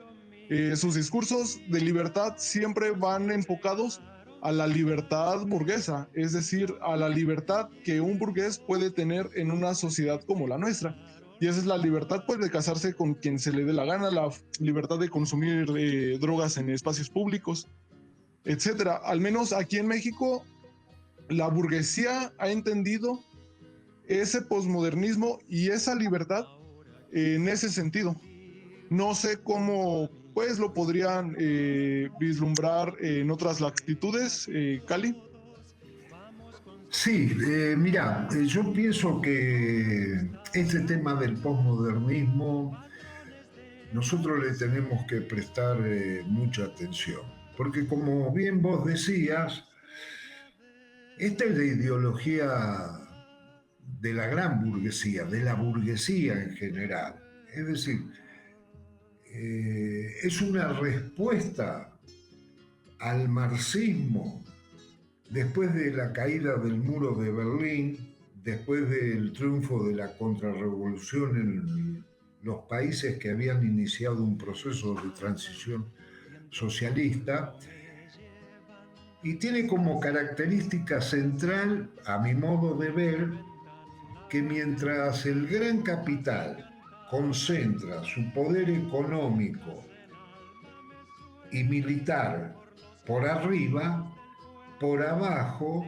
Sus discursos de libertad siempre van enfocados a la libertad burguesa, es decir, a la libertad que un burgués puede tener en una sociedad como la nuestra. Y esa es la libertad, pues, de casarse con quien se le dé la gana, la libertad de consumir drogas en espacios públicos, etcétera. Al menos aquí en México, la burguesía ha entendido ese posmodernismo y esa libertad en ese sentido. No sé cómo, pues, lo podrían vislumbrar en otras latitudes, Cali. Sí, mira, yo pienso que este tema del posmodernismo nosotros le tenemos que prestar mucha atención, porque como bien vos decías, Esta es la ideología de la gran burguesía, de la burguesía en general. Es decir, es una respuesta al marxismo después de la caída del muro de Berlín, después del triunfo de la contrarrevolución en los países que habían iniciado un proceso de transición socialista, y tiene como característica central, a mi modo de ver, que mientras el gran capital concentra su poder económico y militar por arriba, por abajo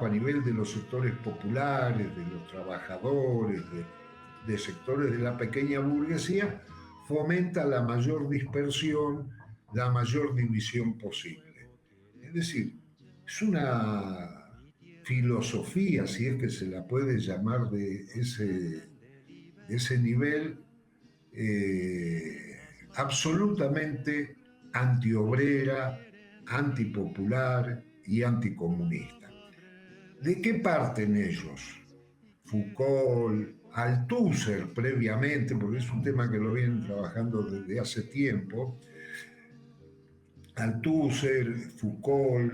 a nivel de los sectores populares, de los trabajadores, de sectores de la pequeña burguesía, fomenta la mayor dispersión, la mayor división posible. Es decir, es una filosofía, si es que se la puede llamar de ese nivel, absolutamente antiobrera, antipopular y anticomunista. ¿De qué parten ellos? Foucault, Althusser previamente, porque es un tema que lo vienen trabajando desde hace tiempo, Althusser, Foucault,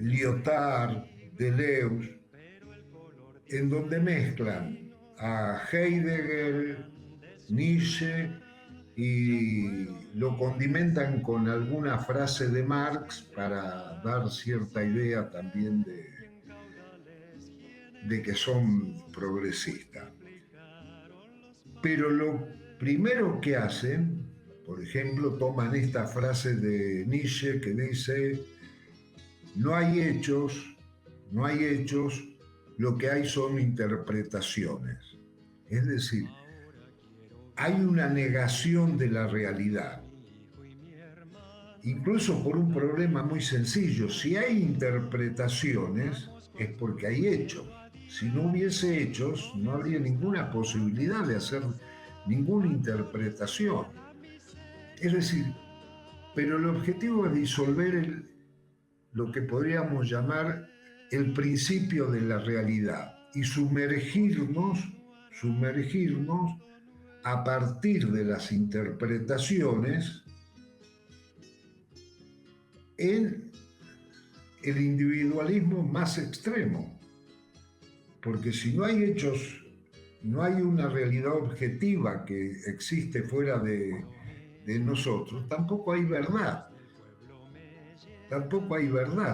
Lyotard, Deleuze, en donde mezclan a Heidegger, Nietzsche y lo condimentan con alguna frase de Marx para dar cierta idea también de que son progresistas. Pero lo primero que hacen, por ejemplo, toman esta frase de Nietzsche que dice: no hay hechos, lo que hay son interpretaciones. Es decir, hay una negación de la realidad, incluso por un problema muy sencillo. Si hay interpretaciones, es porque hay hechos. Si no hubiese hechos, no habría ninguna posibilidad de hacer ninguna interpretación. Es decir, pero el objetivo es disolver lo que podríamos llamar el principio de la realidad y sumergirnos a partir de las interpretaciones en el individualismo más extremo. Porque si no hay hechos, no hay una realidad objetiva que existe fuera de nosotros, tampoco hay verdad.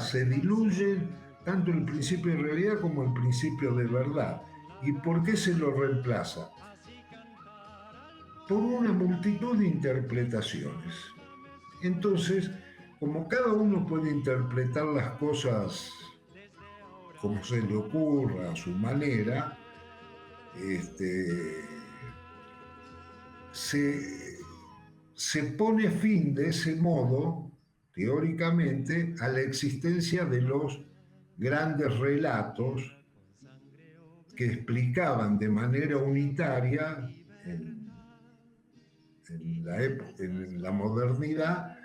Se diluyen tanto el principio de realidad como el principio de verdad. ¿Y por qué se lo reemplaza? Por una multitud de interpretaciones. Entonces, como cada uno puede interpretar las cosas como se le ocurra, a su manera, se pone fin de ese modo, teóricamente, a la existencia de los grandes relatos que explicaban de manera unitaria en la modernidad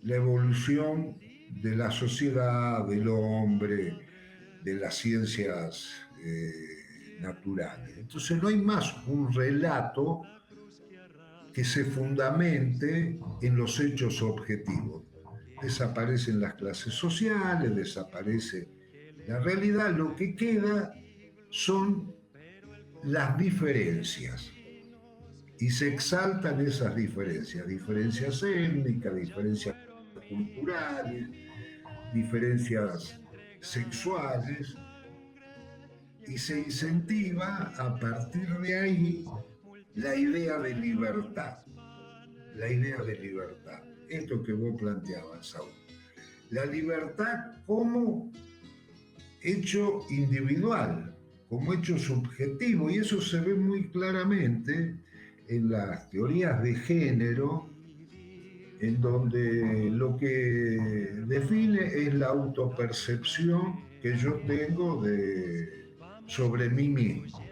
la evolución de la sociedad, del hombre, de las ciencias naturales. Entonces no hay más un relato que se fundamente en los hechos objetivos. Desaparecen las clases sociales, desaparece la realidad, lo que queda son las diferencias. Y se exaltan esas diferencias étnicas, diferencias culturales, diferencias sexuales, y se incentiva a partir de ahí la idea de libertad. Esto que vos planteabas, Saúl. La libertad como hecho individual, como hecho subjetivo, y eso se ve muy claramente en las teorías de género, en donde lo que define es la autopercepción que yo tengo sobre mí mismo.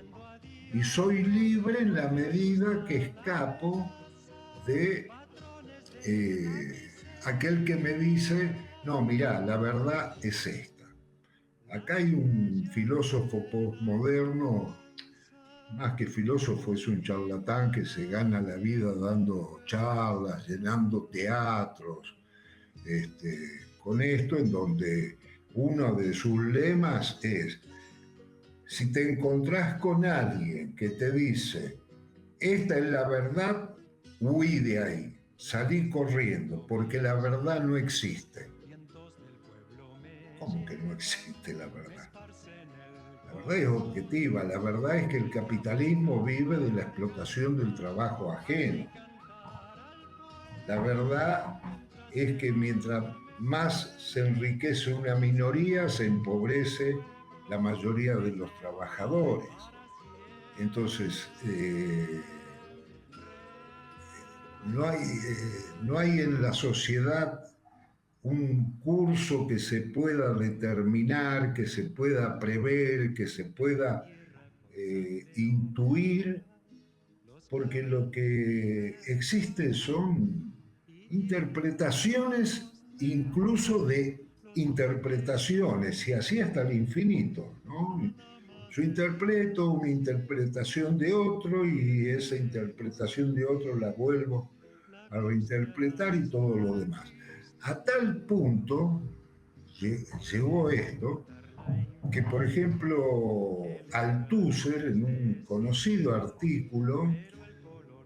Y soy libre en la medida que escapo de aquel que me dice, no, mirá, la verdad es esta. Acá hay un filósofo postmoderno, más que filósofo, es un charlatán que se gana la vida dando charlas, llenando teatros, con esto, en donde uno de sus lemas es: si te encontrás con alguien que te dice, esta es la verdad, huí de ahí, salí corriendo, porque la verdad no existe. ¿Cómo que no existe la verdad? La verdad es objetiva, la verdad es que el capitalismo vive de la explotación del trabajo ajeno. La verdad es que mientras más se enriquece una minoría, se empobrece la mayoría de los trabajadores. Entonces, no hay en la sociedad un curso que se pueda determinar, que se pueda prever, que se pueda intuir, porque lo que existe son interpretaciones, incluso de interpretaciones, y así hasta el infinito, ¿no? Yo interpreto una interpretación de otro y esa interpretación de otro la vuelvo a reinterpretar y todo lo demás. A tal punto llegó esto que, por ejemplo, Althusser, en un conocido artículo,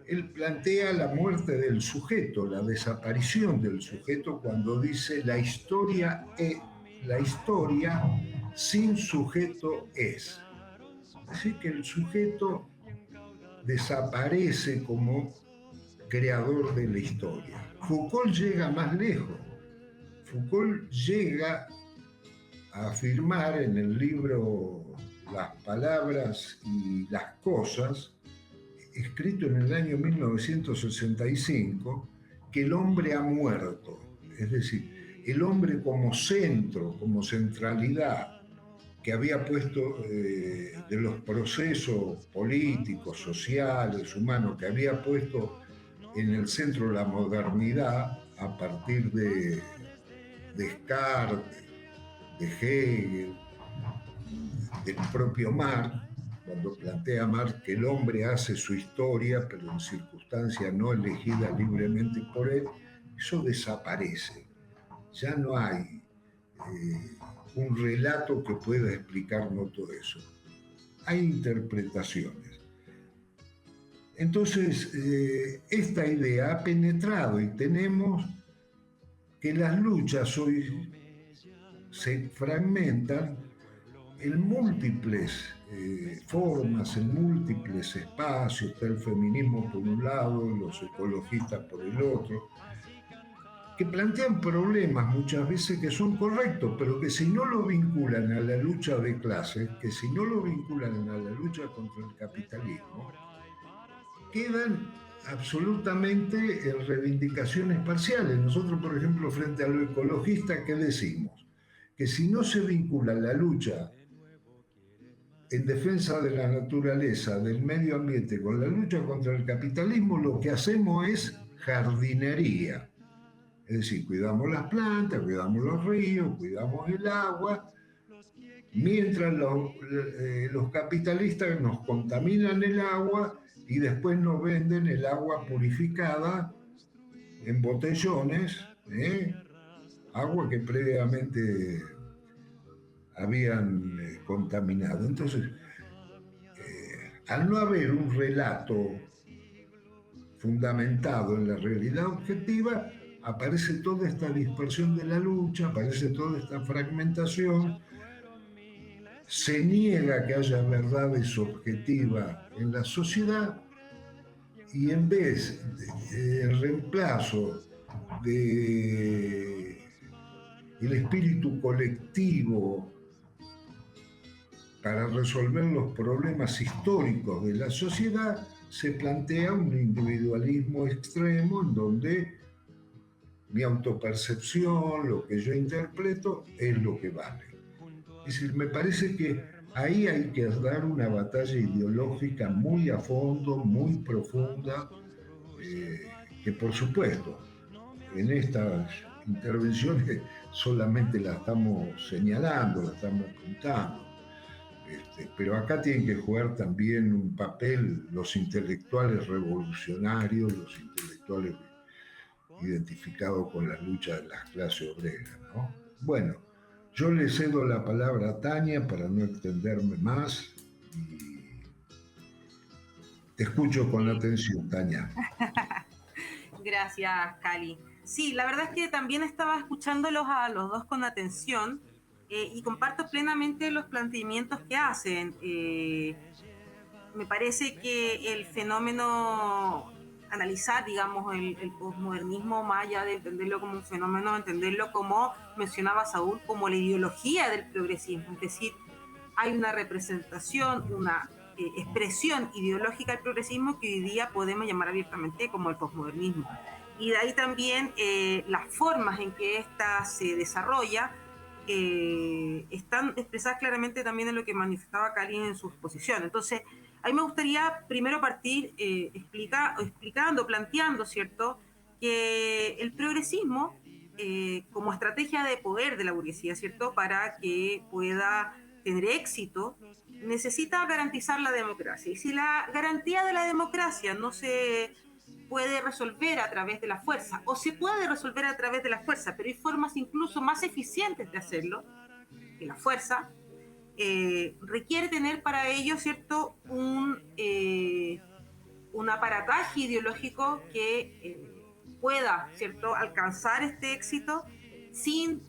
él plantea la muerte del sujeto, la desaparición del sujeto, cuando dice la historia sin sujeto es. Así que el sujeto desaparece como creador de la historia. Foucault llega más lejos. Foucault llega a afirmar en el libro Las palabras y las cosas, escrito en el año 1965, que el hombre ha muerto. Es decir, el hombre como centro, como centralidad, que había puesto de los procesos políticos, sociales, humanos, que había puesto en el centro la modernidad a partir de Descartes, de Hegel, del propio Marx, cuando plantea Marx que el hombre hace su historia, pero en circunstancias no elegidas libremente por él, eso desaparece. Ya no hay un relato que pueda explicarnos todo eso. Hay interpretaciones. Entonces, esta idea ha penetrado y tenemos que las luchas hoy se fragmentan en múltiples formas, en múltiples espacios. Está el feminismo por un lado, los ecologistas por el otro, que plantean problemas muchas veces que son correctos, pero que si no lo vinculan a la lucha de clases, que si no lo vinculan a la lucha contra el capitalismo, quedan absolutamente en reivindicaciones parciales. Nosotros, por ejemplo, frente a lo ecologista, ¿qué decimos? Que si no se vincula la lucha en defensa de la naturaleza, del medio ambiente, con la lucha contra el capitalismo, lo que hacemos es jardinería. Es decir, cuidamos las plantas, cuidamos los ríos, cuidamos el agua, mientras los capitalistas nos contaminan el agua y después nos venden el agua purificada en botellones, agua que previamente habían contaminado. Entonces, al no haber un relato fundamentado en la realidad objetiva, aparece toda esta dispersión de la lucha, aparece toda esta fragmentación, se niega que haya verdades objetivas en la sociedad y en vez del reemplazo del espíritu colectivo para resolver los problemas históricos de la sociedad, se plantea un individualismo extremo en donde mi autopercepción, lo que yo interpreto, es lo que vale. Es decir, me parece que ahí hay que dar una batalla ideológica muy a fondo, muy profunda, que por supuesto en estas intervenciones solamente la estamos señalando, la estamos apuntando. Pero acá tienen que jugar también un papel los intelectuales revolucionarios, los intelectuales identificados con la lucha de las clases obreras, ¿no? Bueno, yo le cedo la palabra a Tania para no extenderme más y te escucho con atención, Tania. Gracias, Cali. Sí, la verdad es que también estaba escuchándolos a los dos con atención y comparto plenamente los planteamientos que hacen. Me parece que el fenómeno, analizar, digamos, el posmodernismo, más allá de entenderlo como un fenómeno, entenderlo como mencionaba Saúl, como la ideología del progresismo. Es decir, hay una representación, una expresión ideológica del progresismo que hoy día podemos llamar abiertamente como el posmodernismo. Y de ahí también las formas en que ésta se desarrolla están expresadas claramente también en lo que manifestaba Cali en su exposición. Entonces, a mí me gustaría primero partir explicando, planteando, ¿cierto?, que el progresismo como estrategia de poder de la burguesía, ¿cierto?, para que pueda tener éxito, necesita garantizar la democracia. Y si la garantía de la democracia no se puede resolver a través de la fuerza, o se puede resolver a través de la fuerza, pero hay formas incluso más eficientes de hacerlo que la fuerza, requiere tener para ello, ¿cierto?, un aparataje ideológico que pueda, ¿cierto?, alcanzar este éxito sin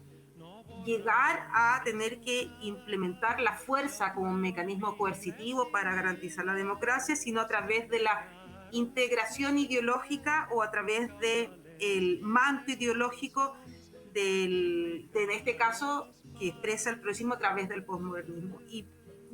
llegar a tener que implementar la fuerza como un mecanismo coercitivo para garantizar la democracia, sino a través de la integración ideológica o a través del manto ideológico en este caso, que expresa el progresismo a través del posmodernismo. Y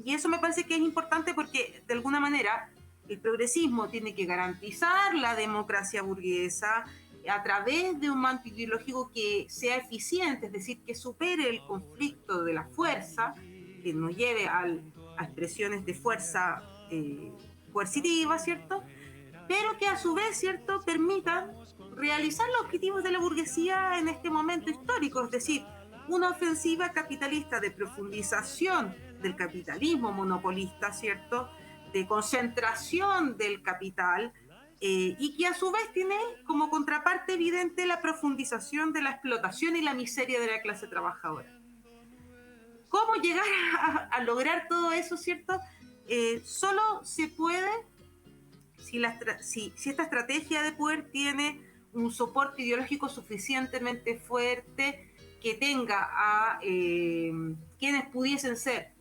eso me parece que es importante porque, de alguna manera, el progresismo tiene que garantizar la democracia burguesa a través de un manto ideológico que sea eficiente, es decir, que supere el conflicto de la fuerza, que nos lleve a expresiones de fuerza coercitiva, ¿cierto?, pero que a su vez, ¿cierto?, permita realizar los objetivos de la burguesía en este momento histórico, es decir, una ofensiva capitalista de profundización del capitalismo monopolista, ¿cierto?, de concentración del capital, y que a su vez tiene como contraparte evidente la profundización de la explotación y la miseria de la clase trabajadora. ¿Cómo llegar a lograr todo eso, ¿cierto? Solo se puede si esta estrategia de poder tiene un soporte ideológico suficientemente fuerte que tenga a quienes pudiesen ser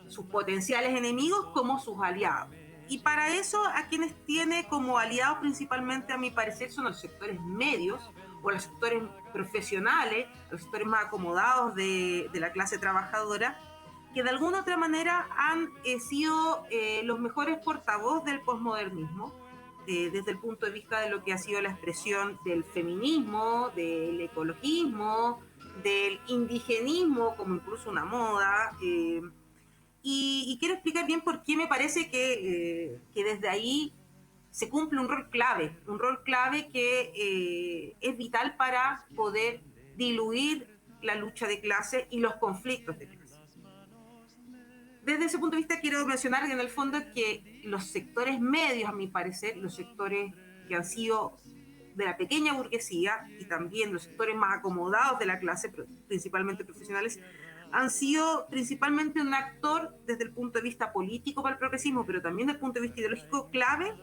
sus potenciales enemigos como sus aliados. Y para eso a quienes tiene como aliados principalmente, a mi parecer, son los sectores medios o los sectores profesionales, los sectores más acomodados de la clase trabajadora, que de alguna u otra manera han sido los mejores portavoz del posmodernismo, desde el punto de vista de lo que ha sido la expresión del feminismo, del ecologismo, del indigenismo como incluso una moda, y quiero explicar bien por qué me parece que desde ahí se cumple un rol clave que es vital para poder diluir la lucha de clase y los conflictos de clase. Desde ese punto de vista quiero mencionar en el fondo que los sectores medios, a mi parecer, los sectores que han sido de la pequeña burguesía y también los sectores más acomodados de la clase, principalmente profesionales, han sido principalmente un actor desde el punto de vista político para el progresismo, pero también desde el punto de vista ideológico clave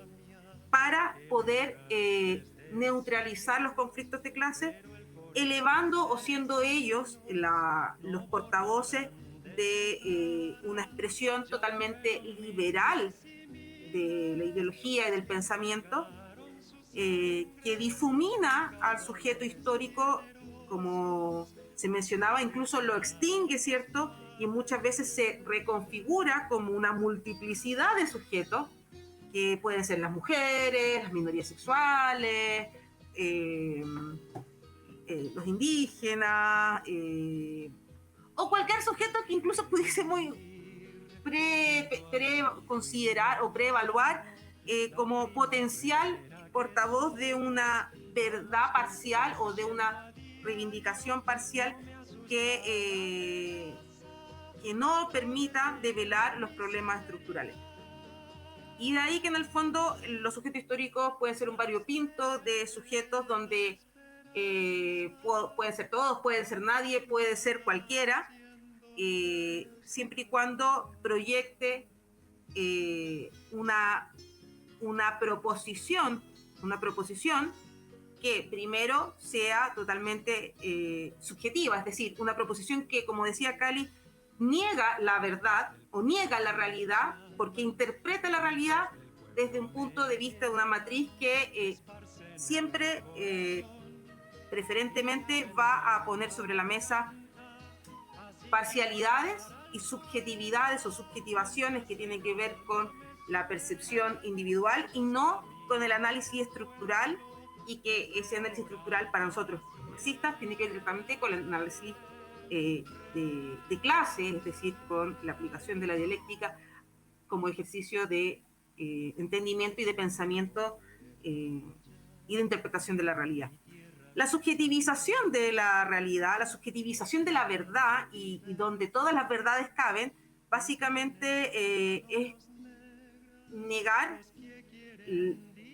para poder neutralizar los conflictos de clase, elevando o siendo ellos los portavoces de una expresión totalmente liberal de la ideología y del pensamiento, que difumina al sujeto histórico, como se mencionaba, incluso lo extingue, ¿cierto?, y muchas veces se reconfigura como una multiplicidad de sujetos, que pueden ser las mujeres, las minorías sexuales, los indígenas, o cualquier sujeto que incluso pudiese considerar o preevaluar como potencial portavoz de una verdad parcial o de una reivindicación parcial que no permita develar los problemas estructurales. Y de ahí que en el fondo los sujetos históricos pueden ser un variopinto de sujetos donde pueden ser todos, pueden ser nadie, puede ser cualquiera, siempre y cuando proyecte una proposición que primero sea totalmente subjetiva, es decir, una proposición que, como decía Cali, niega la verdad o niega la realidad porque interpreta la realidad desde un punto de vista de una matriz que siempre, preferentemente, va a poner sobre la mesa parcialidades y subjetividades o subjetivaciones que tienen que ver con la percepción individual y no con el análisis estructural, y que ese análisis estructural para nosotros marxistas tiene que ver directamente con el análisis de clase, es decir, con la aplicación de la dialéctica como ejercicio de entendimiento y de pensamiento y de interpretación de la realidad. La subjetivización de la realidad, la subjetivización de la verdad, y donde todas las verdades caben, básicamente es negar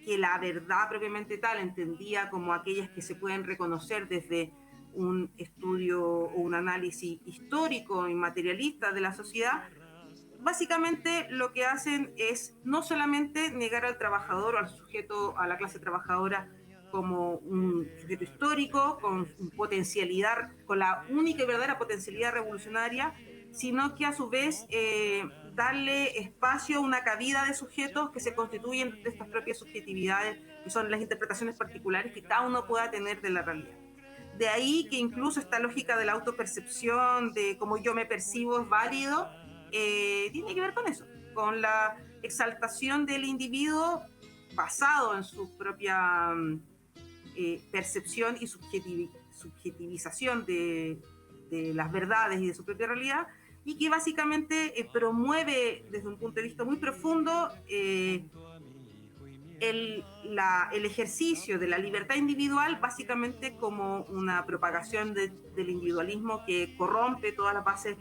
que la verdad propiamente tal, entendida como aquellas que se pueden reconocer desde un estudio o un análisis histórico y materialista de la sociedad, básicamente lo que hacen es no solamente negar al trabajador o al sujeto, a la clase trabajadora, como un sujeto histórico con potencialidad, con la única y verdadera potencialidad revolucionaria, sino que a su vez darle espacio a una cabida de sujetos que se constituyen de estas propias subjetividades, que son las interpretaciones particulares que cada uno pueda tener de la realidad. De ahí que incluso esta lógica de la autopercepción, de cómo yo me percibo es válido, tiene que ver con eso, con la exaltación del individuo basado en su propia percepción y subjetivización de las verdades y de su propia realidad, y que básicamente promueve desde un punto de vista muy profundo el ejercicio de la libertad individual, básicamente como una propagación del individualismo que corrompe todas las bases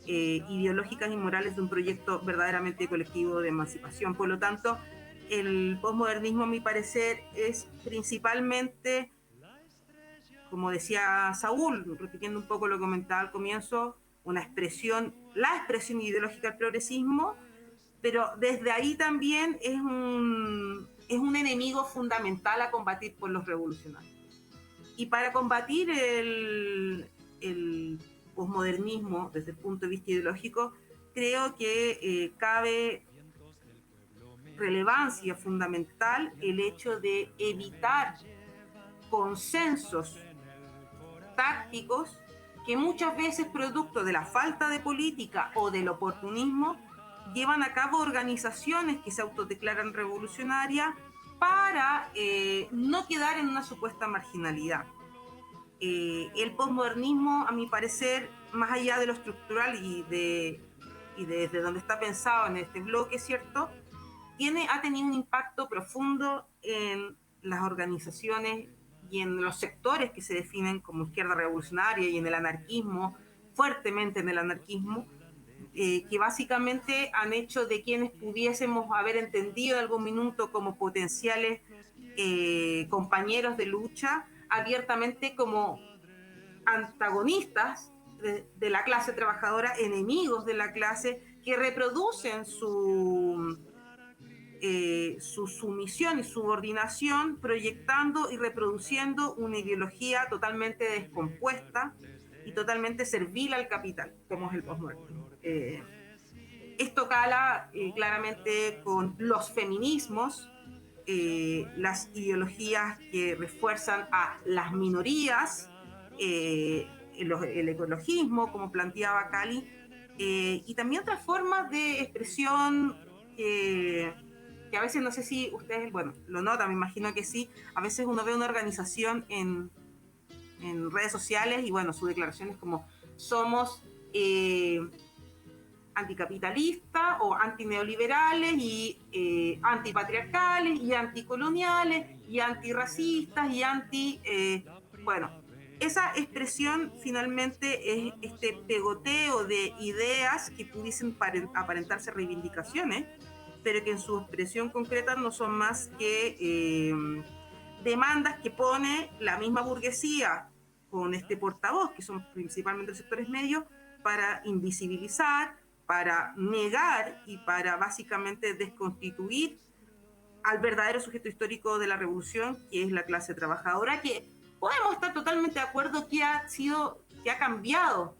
ideológicas y morales de un proyecto verdaderamente colectivo de emancipación. Por lo tanto, el posmodernismo, a mi parecer, es principalmente, como decía Saúl, repitiendo un poco lo que comentaba al comienzo, la expresión ideológica del progresismo, pero desde ahí también es un enemigo fundamental a combatir por los revolucionarios. Y para combatir el posmodernismo desde el punto de vista ideológico, creo que cabe relevancia fundamental el hecho de evitar consensos tácticos que muchas veces, producto de la falta de política o del oportunismo, llevan a cabo organizaciones que se autodeclaran revolucionarias para no quedar en una supuesta marginalidad. El posmodernismo, a mi parecer, más allá de lo estructural y desde donde está pensado en este bloque, ¿cierto?, ha tenido un impacto profundo en las organizaciones y en los sectores que se definen como izquierda revolucionaria y en el anarquismo, fuertemente en el anarquismo, que básicamente han hecho de quienes pudiésemos haber entendido en algún minuto como potenciales compañeros de lucha, abiertamente como antagonistas de la clase trabajadora, enemigos de la clase, que reproducen su sumisión y subordinación, proyectando y reproduciendo una ideología totalmente descompuesta y totalmente servil al capital, como es el posmodernismo. Esto cala claramente con los feminismos, las ideologías que refuerzan a las minorías, el ecologismo, como planteaba Cali, y también otras formas de expresión que a veces no sé si ustedes, bueno, lo notan, me imagino que sí, a veces uno ve una organización en redes sociales y bueno, sus declaraciones como somos anticapitalistas o antineoliberales y antipatriarcales y anticoloniales y antirracistas y bueno, esa expresión finalmente es este pegoteo de ideas que pudiesen aparentarse reivindicaciones, pero que en su expresión concreta no son más que demandas que pone la misma burguesía con este portavoz, que son principalmente los sectores medios, para invisibilizar, para negar y para básicamente desconstituir al verdadero sujeto histórico de la revolución, que es la clase trabajadora, que podemos estar totalmente de acuerdo que ha cambiado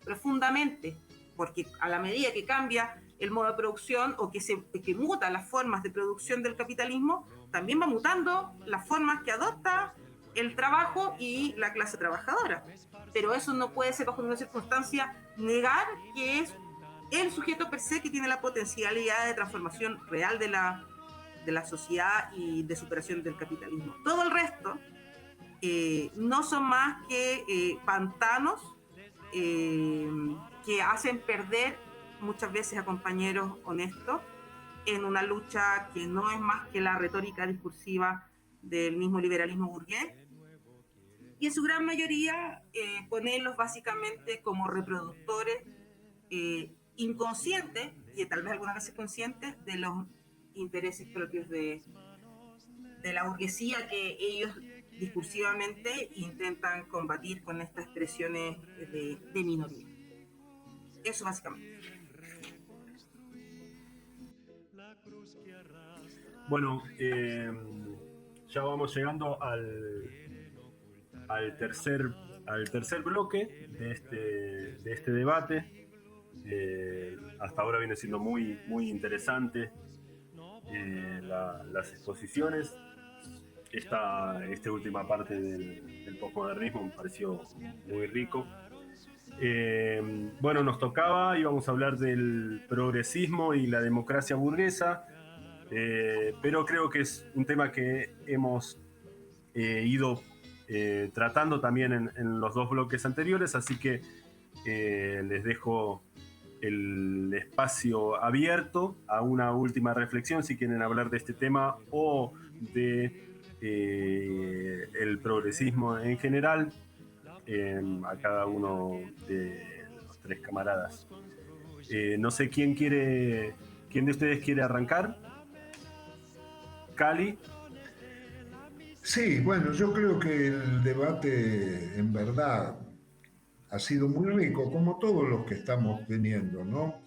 profundamente, porque a la medida que cambia el modo de producción o que muta las formas de producción del capitalismo, también va mutando las formas que adopta el trabajo y la clase trabajadora. Pero eso no puede ser bajo ninguna circunstancia negar que es el sujeto per se que tiene la potencialidad de transformación real de la sociedad y de superación del capitalismo. Todo el resto no son más que pantanos que hacen perder muchas veces a compañeros honestos en una lucha que no es más que la retórica discursiva del mismo liberalismo burgués, y en su gran mayoría ponerlos básicamente como reproductores inconscientes, y tal vez algunas veces conscientes, de los intereses propios de la burguesía que ellos discursivamente intentan combatir con estas expresiones de minoría. Eso básicamente. Bueno, ya vamos llegando al tercer bloque de este debate. Hasta ahora viene siendo muy interesante las exposiciones. Esta última parte del posmodernismo me pareció muy rico. Bueno, nos tocaba, íbamos a hablar del progresismo y la democracia burguesa, pero creo que es un tema que hemos ido tratando también en los dos bloques anteriores, así que les dejo el espacio abierto a una última reflexión si quieren hablar de este tema o de el progresismo en general, a cada uno de los tres camaradas. No sé quién de ustedes quiere arrancar. Cali. Sí, bueno, yo creo que el debate en verdad ha sido muy rico, como todos los que estamos teniendo, ¿no?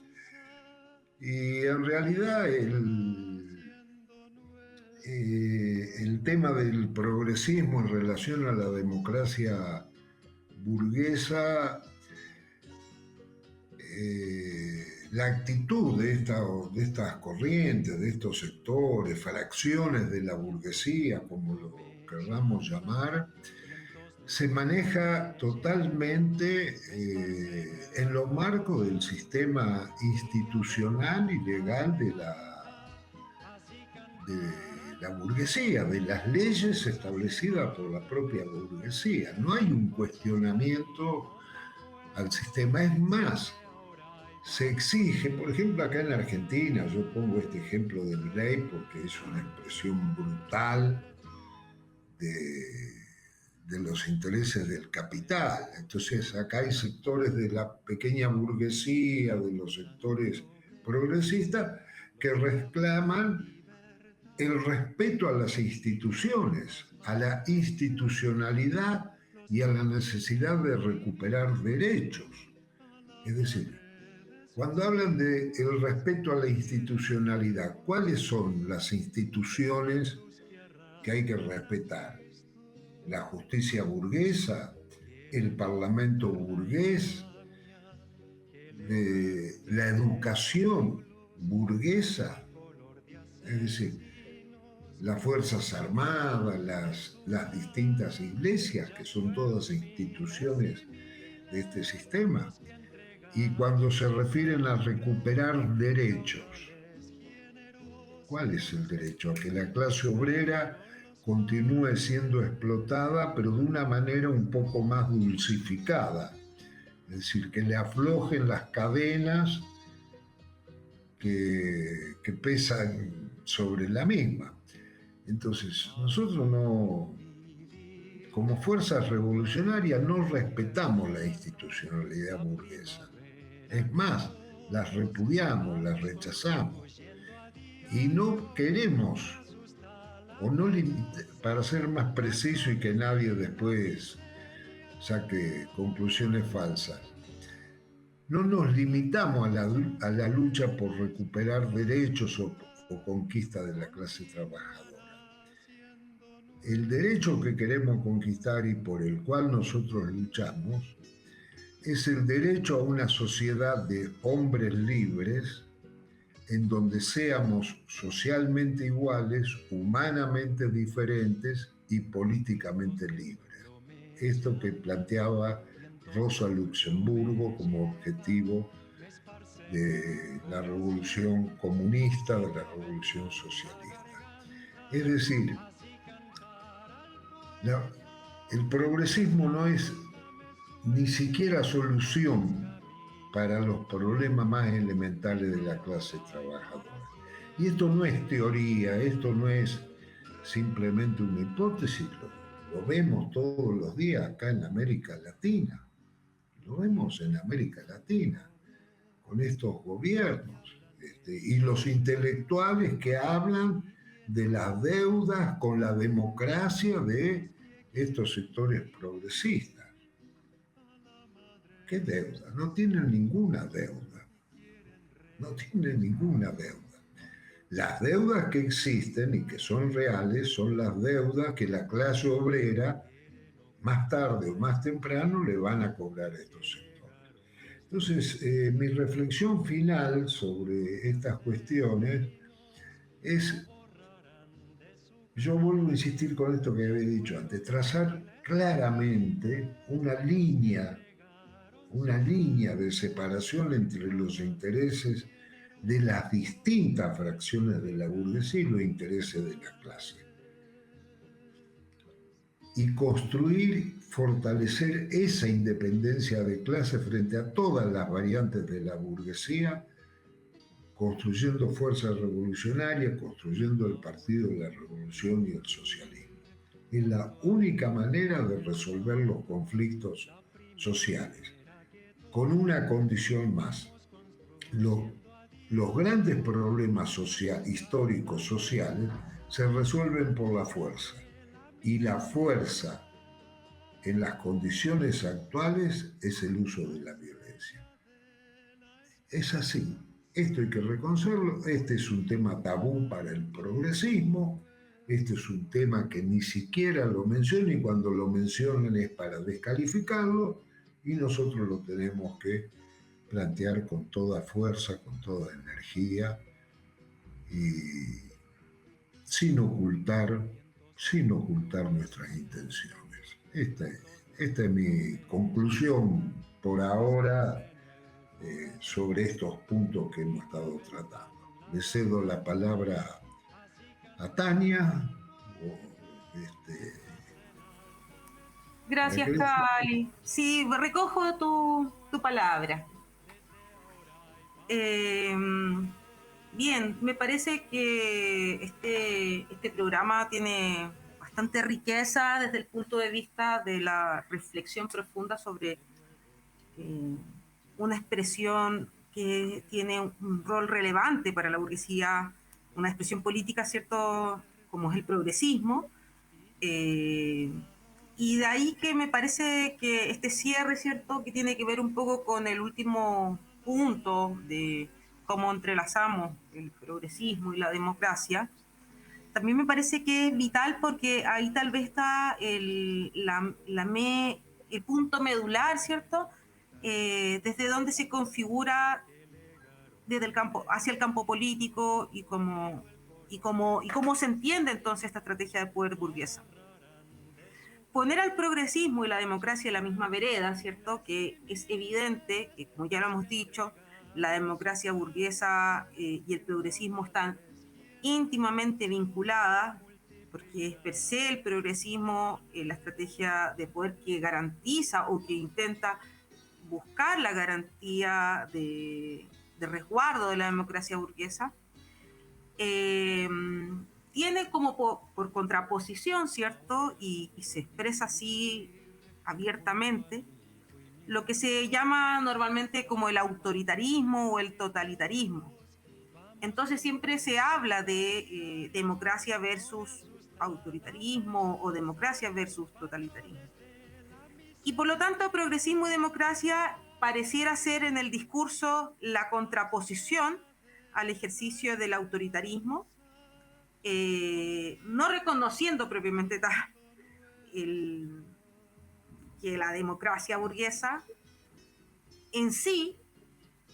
Y en realidad el tema del progresismo en relación a la democracia burguesa, la actitud de estas corrientes, de estos sectores, fracciones de la burguesía, como lo queramos llamar, se maneja totalmente en los marcos del sistema institucional y legal de la burguesía, de las leyes establecidas por la propia burguesía. No hay un cuestionamiento al sistema. Es más, se exige, por ejemplo, acá en Argentina, yo pongo este ejemplo de Milei porque es una expresión brutal de los intereses del capital. Entonces, acá hay sectores de la pequeña burguesía, de los sectores progresistas, que reclaman el respeto a las instituciones, a la institucionalidad y a la necesidad de recuperar derechos. Es decir, cuando hablan del respeto a la institucionalidad, ¿cuáles son las instituciones que hay que respetar? La justicia burguesa, el parlamento burgués, la educación burguesa, es decir, las Fuerzas Armadas, las distintas iglesias, que son todas instituciones de este sistema. Y cuando se refieren a recuperar derechos, ¿cuál es el derecho? A que la clase obrera continúe siendo explotada, pero de una manera un poco más dulcificada. Es decir, que le aflojen las cadenas que pesan sobre la misma. Entonces, nosotros no, como fuerzas revolucionarias, no respetamos la institucionalidad burguesa. Es más, las repudiamos, las rechazamos. Y no queremos, o no, para ser más preciso y que nadie después saque conclusiones falsas, no nos limitamos a la lucha por recuperar derechos o conquista de la clase trabajadora. El derecho que queremos conquistar y por el cual nosotros luchamos es el derecho a una sociedad de hombres libres en donde seamos socialmente iguales, humanamente diferentes y políticamente libres. Esto que planteaba Rosa Luxemburgo como objetivo de la revolución comunista, de la revolución socialista. Es decir, el progresismo no es ni siquiera solución para los problemas más elementales de la clase trabajadora. Y esto no es teoría, esto no es simplemente una hipótesis, lo vemos todos los días acá en América Latina, lo vemos en América Latina, con estos gobiernos, y los intelectuales que hablan de las deudas con la democracia de estos sectores progresistas. ¿Qué deuda? No tienen ninguna deuda. No tienen ninguna deuda. Las deudas que existen y que son reales son las deudas que la clase obrera más tarde o más temprano le van a cobrar a estos sectores. Entonces, mi reflexión final sobre estas cuestiones es, yo vuelvo a insistir con esto que había dicho antes, trazar claramente una línea de separación entre los intereses de las distintas fracciones de la burguesía y los intereses de la clase. Y construir, fortalecer esa independencia de clase frente a todas las variantes de la burguesía, construyendo fuerzas revolucionarias, construyendo el Partido de la Revolución y el socialismo. Es la única manera de resolver los conflictos sociales, con una condición más. Los grandes problemas históricos sociales se resuelven por la fuerza, y la fuerza en las condiciones actuales es el uso de la violencia. Es así, esto hay que reconocerlo. Este es un tema tabú para el progresismo, este es un tema que ni siquiera lo menciona, y cuando lo mencionan es para descalificarlo, y nosotros lo tenemos que plantear con toda fuerza, con toda energía, y sin ocultar nuestras intenciones. Esta es mi conclusión por ahora sobre estos puntos que hemos estado tratando. Le cedo la palabra a Tania. Gracias, Cali. Sí, recojo tu palabra. Bien, me parece que este programa tiene bastante riqueza desde el punto de vista de la reflexión profunda sobre una expresión que tiene un rol relevante para la burguesía, una expresión política, ¿cierto?, como es el progresismo. Y de ahí que me parece que este cierre, ¿cierto?, que tiene que ver un poco con el último punto de cómo entrelazamos el progresismo y la democracia, también me parece que es vital, porque ahí tal vez está el punto medular, ¿cierto?, desde donde se configura desde el campo, hacia el campo político y cómo se entiende entonces esta estrategia de poder burguesa. Poner al progresismo y la democracia en la misma vereda, ¿cierto?, que es evidente que, como ya lo hemos dicho, la democracia burguesa y el progresismo están íntimamente vinculadas, porque es per se el progresismo la estrategia de poder que garantiza o que intenta buscar la garantía de de resguardo de la democracia burguesa, tiene como por contraposición, ¿cierto? Y se expresa así abiertamente, lo que se llama normalmente como el autoritarismo o el totalitarismo. Entonces siempre se habla de democracia versus autoritarismo o democracia versus totalitarismo. Y por lo tanto, progresismo y democracia pareciera ser en el discurso la contraposición al ejercicio del autoritarismo, no reconociendo propiamente tal que la democracia burguesa en sí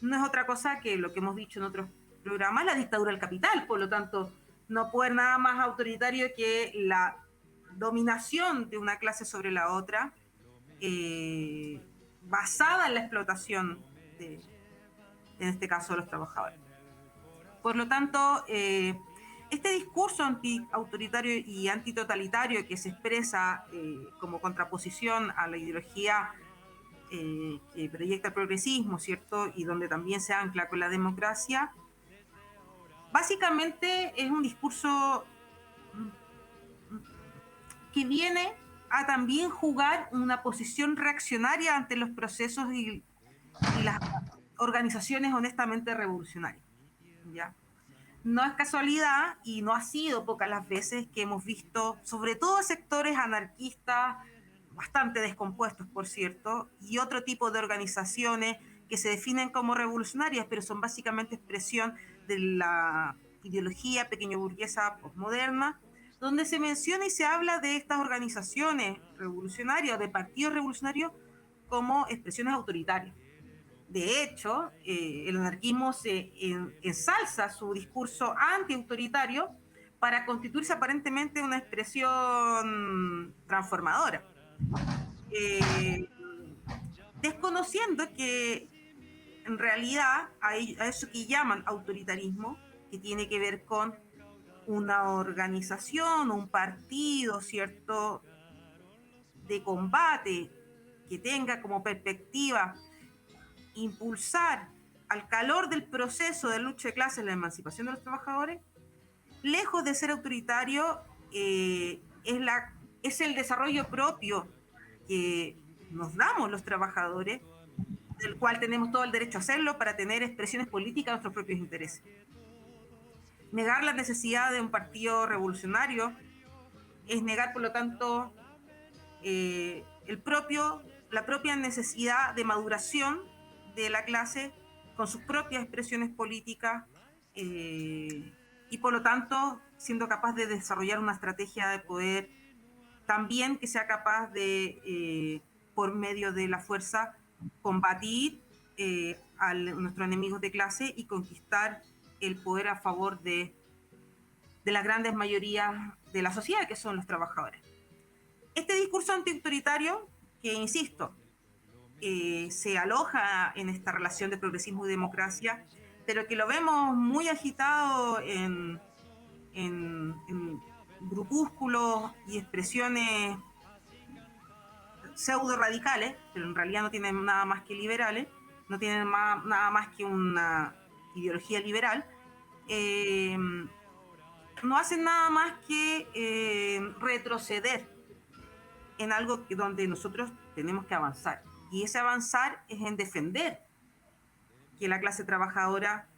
no es otra cosa que lo que hemos dicho en otros programas, la dictadura del capital. Por lo tanto, no puede ser nada más autoritario que la dominación de una clase sobre la otra, basada en la explotación de, en este caso, de los trabajadores. Por lo tanto, este discurso anti-autoritario y antitotalitario que se expresa como contraposición a la ideología que proyecta el progresismo, ¿cierto? Y donde también se ancla con la democracia, básicamente es un discurso que viene a también jugar una posición reaccionaria ante los procesos y las organizaciones honestamente revolucionarias, ¿ya? No es casualidad y no ha sido pocas las veces que hemos visto, sobre todo sectores anarquistas, bastante descompuestos, por cierto, y otro tipo de organizaciones que se definen como revolucionarias, pero son básicamente expresión de la ideología pequeño burguesa postmoderna, donde se menciona y se habla de estas organizaciones revolucionarias o de partidos revolucionarios como expresiones autoritarias. De hecho, el anarquismo se ensalza su discurso antiautoritario para constituirse aparentemente una expresión transformadora. Desconociendo que en realidad a eso que llaman autoritarismo, que tiene que ver con una organización, un partido, ¿cierto?, de combate que tenga como perspectiva impulsar al calor del proceso de lucha de clases la emancipación de los trabajadores, lejos de ser autoritario, es el desarrollo propio que nos damos los trabajadores, del cual tenemos todo el derecho a hacerlo para tener expresiones políticas de nuestros propios intereses. Negar la necesidad de un partido revolucionario es negar, por lo tanto, la propia necesidad de maduración de la clase con sus propias expresiones políticas y por lo tanto siendo capaz de desarrollar una estrategia de poder también que sea capaz de, por medio de la fuerza, combatir a nuestros enemigos de clase y conquistar el poder a favor de las grandes mayorías de la sociedad, que son los trabajadores. Este discurso antiautoritario, que insisto, se aloja en esta relación de progresismo y democracia, pero que lo vemos muy agitado en grupúsculos y expresiones pseudo radicales, pero en realidad no tienen nada más que liberales, no tienen nada más que una ideología liberal, no hacen nada más que retroceder en algo donde nosotros tenemos que avanzar. Y ese avanzar es en defender que la clase trabajadora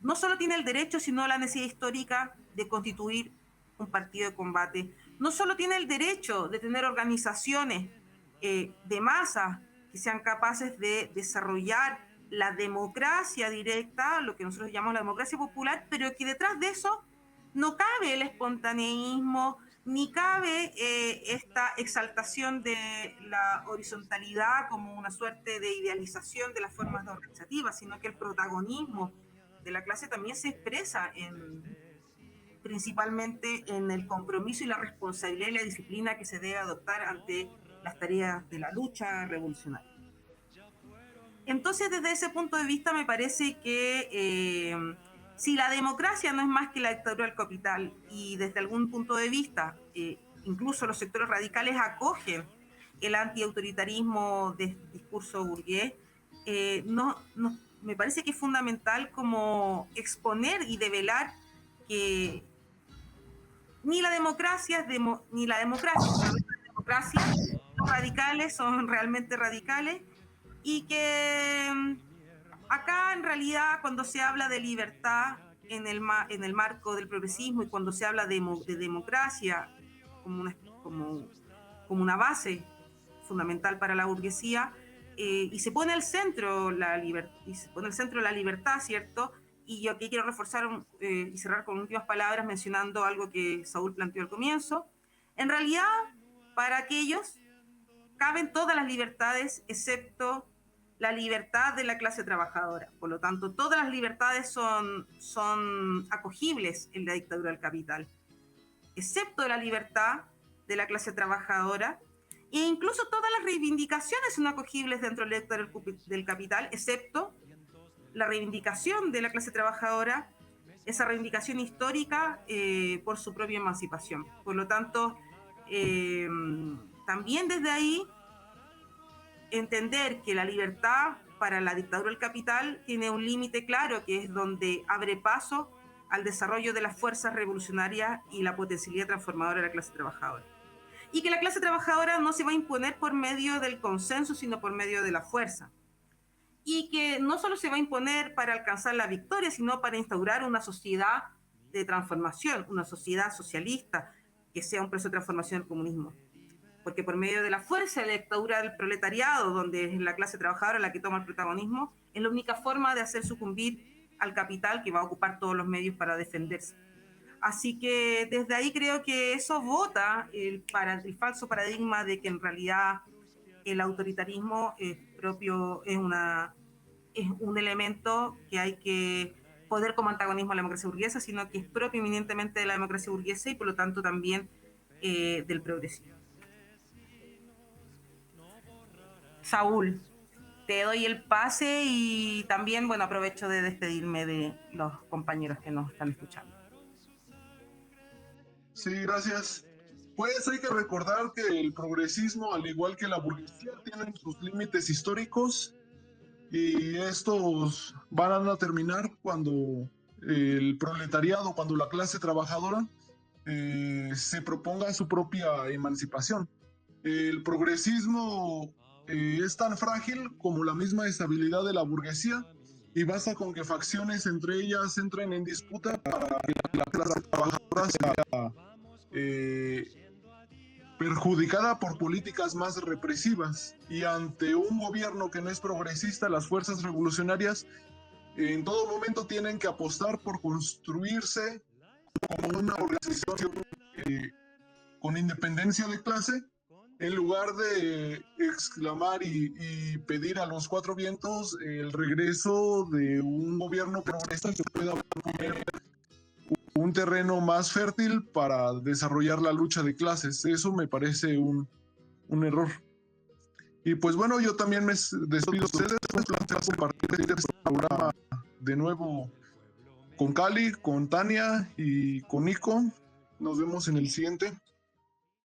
no solo tiene el derecho, sino la necesidad histórica de constituir un partido de combate. No solo tiene el derecho de tener organizaciones de masas que sean capaces de desarrollar la democracia directa, lo que nosotros llamamos la democracia popular, pero que detrás de eso no cabe el espontaneísmo, ni cabe esta exaltación de la horizontalidad como una suerte de idealización de las formas organizativas, sino que el protagonismo de la clase también se expresa principalmente en el compromiso y la responsabilidad y la disciplina que se debe adoptar ante las tareas de la lucha revolucionaria. Entonces, desde ese punto de vista, me parece que si la democracia no es más que la dictadura del capital y desde algún punto de vista, incluso los sectores radicales acogen el antiautoritarismo de discurso burgués, nos me parece que es fundamental como exponer y develar que ni la democracia ni la democracia, los radicales son realmente radicales, y que acá en realidad cuando se habla de libertad en el marco del progresismo, y cuando se habla de democracia como una base fundamental para la burguesía, y se pone al centro la libertad, ¿cierto? Y yo aquí quiero reforzar y cerrar con últimas palabras mencionando algo que Saúl planteó al comienzo. En realidad, para aquellos caben todas las libertades excepto la libertad de la clase trabajadora. Por lo tanto, todas las libertades son acogibles en la dictadura del capital, excepto la libertad de la clase trabajadora, e incluso todas las reivindicaciones son acogibles dentro del dictadura del capital, excepto la reivindicación de la clase trabajadora, esa reivindicación histórica por su propia emancipación. Por lo tanto, también desde ahí entender que la libertad para la dictadura del capital tiene un límite claro, que es donde abre paso al desarrollo de las fuerzas revolucionarias y la potencialidad transformadora de la clase trabajadora. Y que la clase trabajadora no se va a imponer por medio del consenso, sino por medio de la fuerza. Y que no solo se va a imponer para alcanzar la victoria, sino para instaurar una sociedad de transformación, una sociedad socialista, que sea un proceso de transformación del comunismo. Porque por medio de la fuerza de la dictadura del proletariado, donde es la clase trabajadora la que toma el protagonismo, es la única forma de hacer sucumbir al capital, que va a ocupar todos los medios para defenderse. Así que desde ahí creo que eso vota el falso paradigma de que en realidad el autoritarismo es un elemento que hay que poner como antagonismo a la democracia burguesa, sino que es propio eminentemente de la democracia burguesa y por lo tanto también del progresismo. Saúl, te doy el pase y también, bueno, aprovecho de despedirme de los compañeros que nos están escuchando. Sí, gracias. Pues hay que recordar que el progresismo, al igual que la burguesía, tienen sus límites históricos y estos van a terminar cuando el proletariado, cuando la clase trabajadora se proponga su propia emancipación. El progresismo es tan frágil como la misma estabilidad de la burguesía y basta con que facciones entre ellas entren en disputa para que la clase trabajadora sea perjudicada por políticas más represivas. Y ante un gobierno que no es progresista, las fuerzas revolucionarias en todo momento tienen que apostar por construirse como una organización con independencia de clase, en lugar de exclamar y pedir a los cuatro vientos el regreso de un gobierno progresista que pueda poner un terreno más fértil para desarrollar la lucha de clases. Eso me parece un error. Y pues bueno, yo también me despido de ustedes. Un placer compartir este programa de nuevo con Cali, con Tania y con Nico. Nos vemos en el siguiente.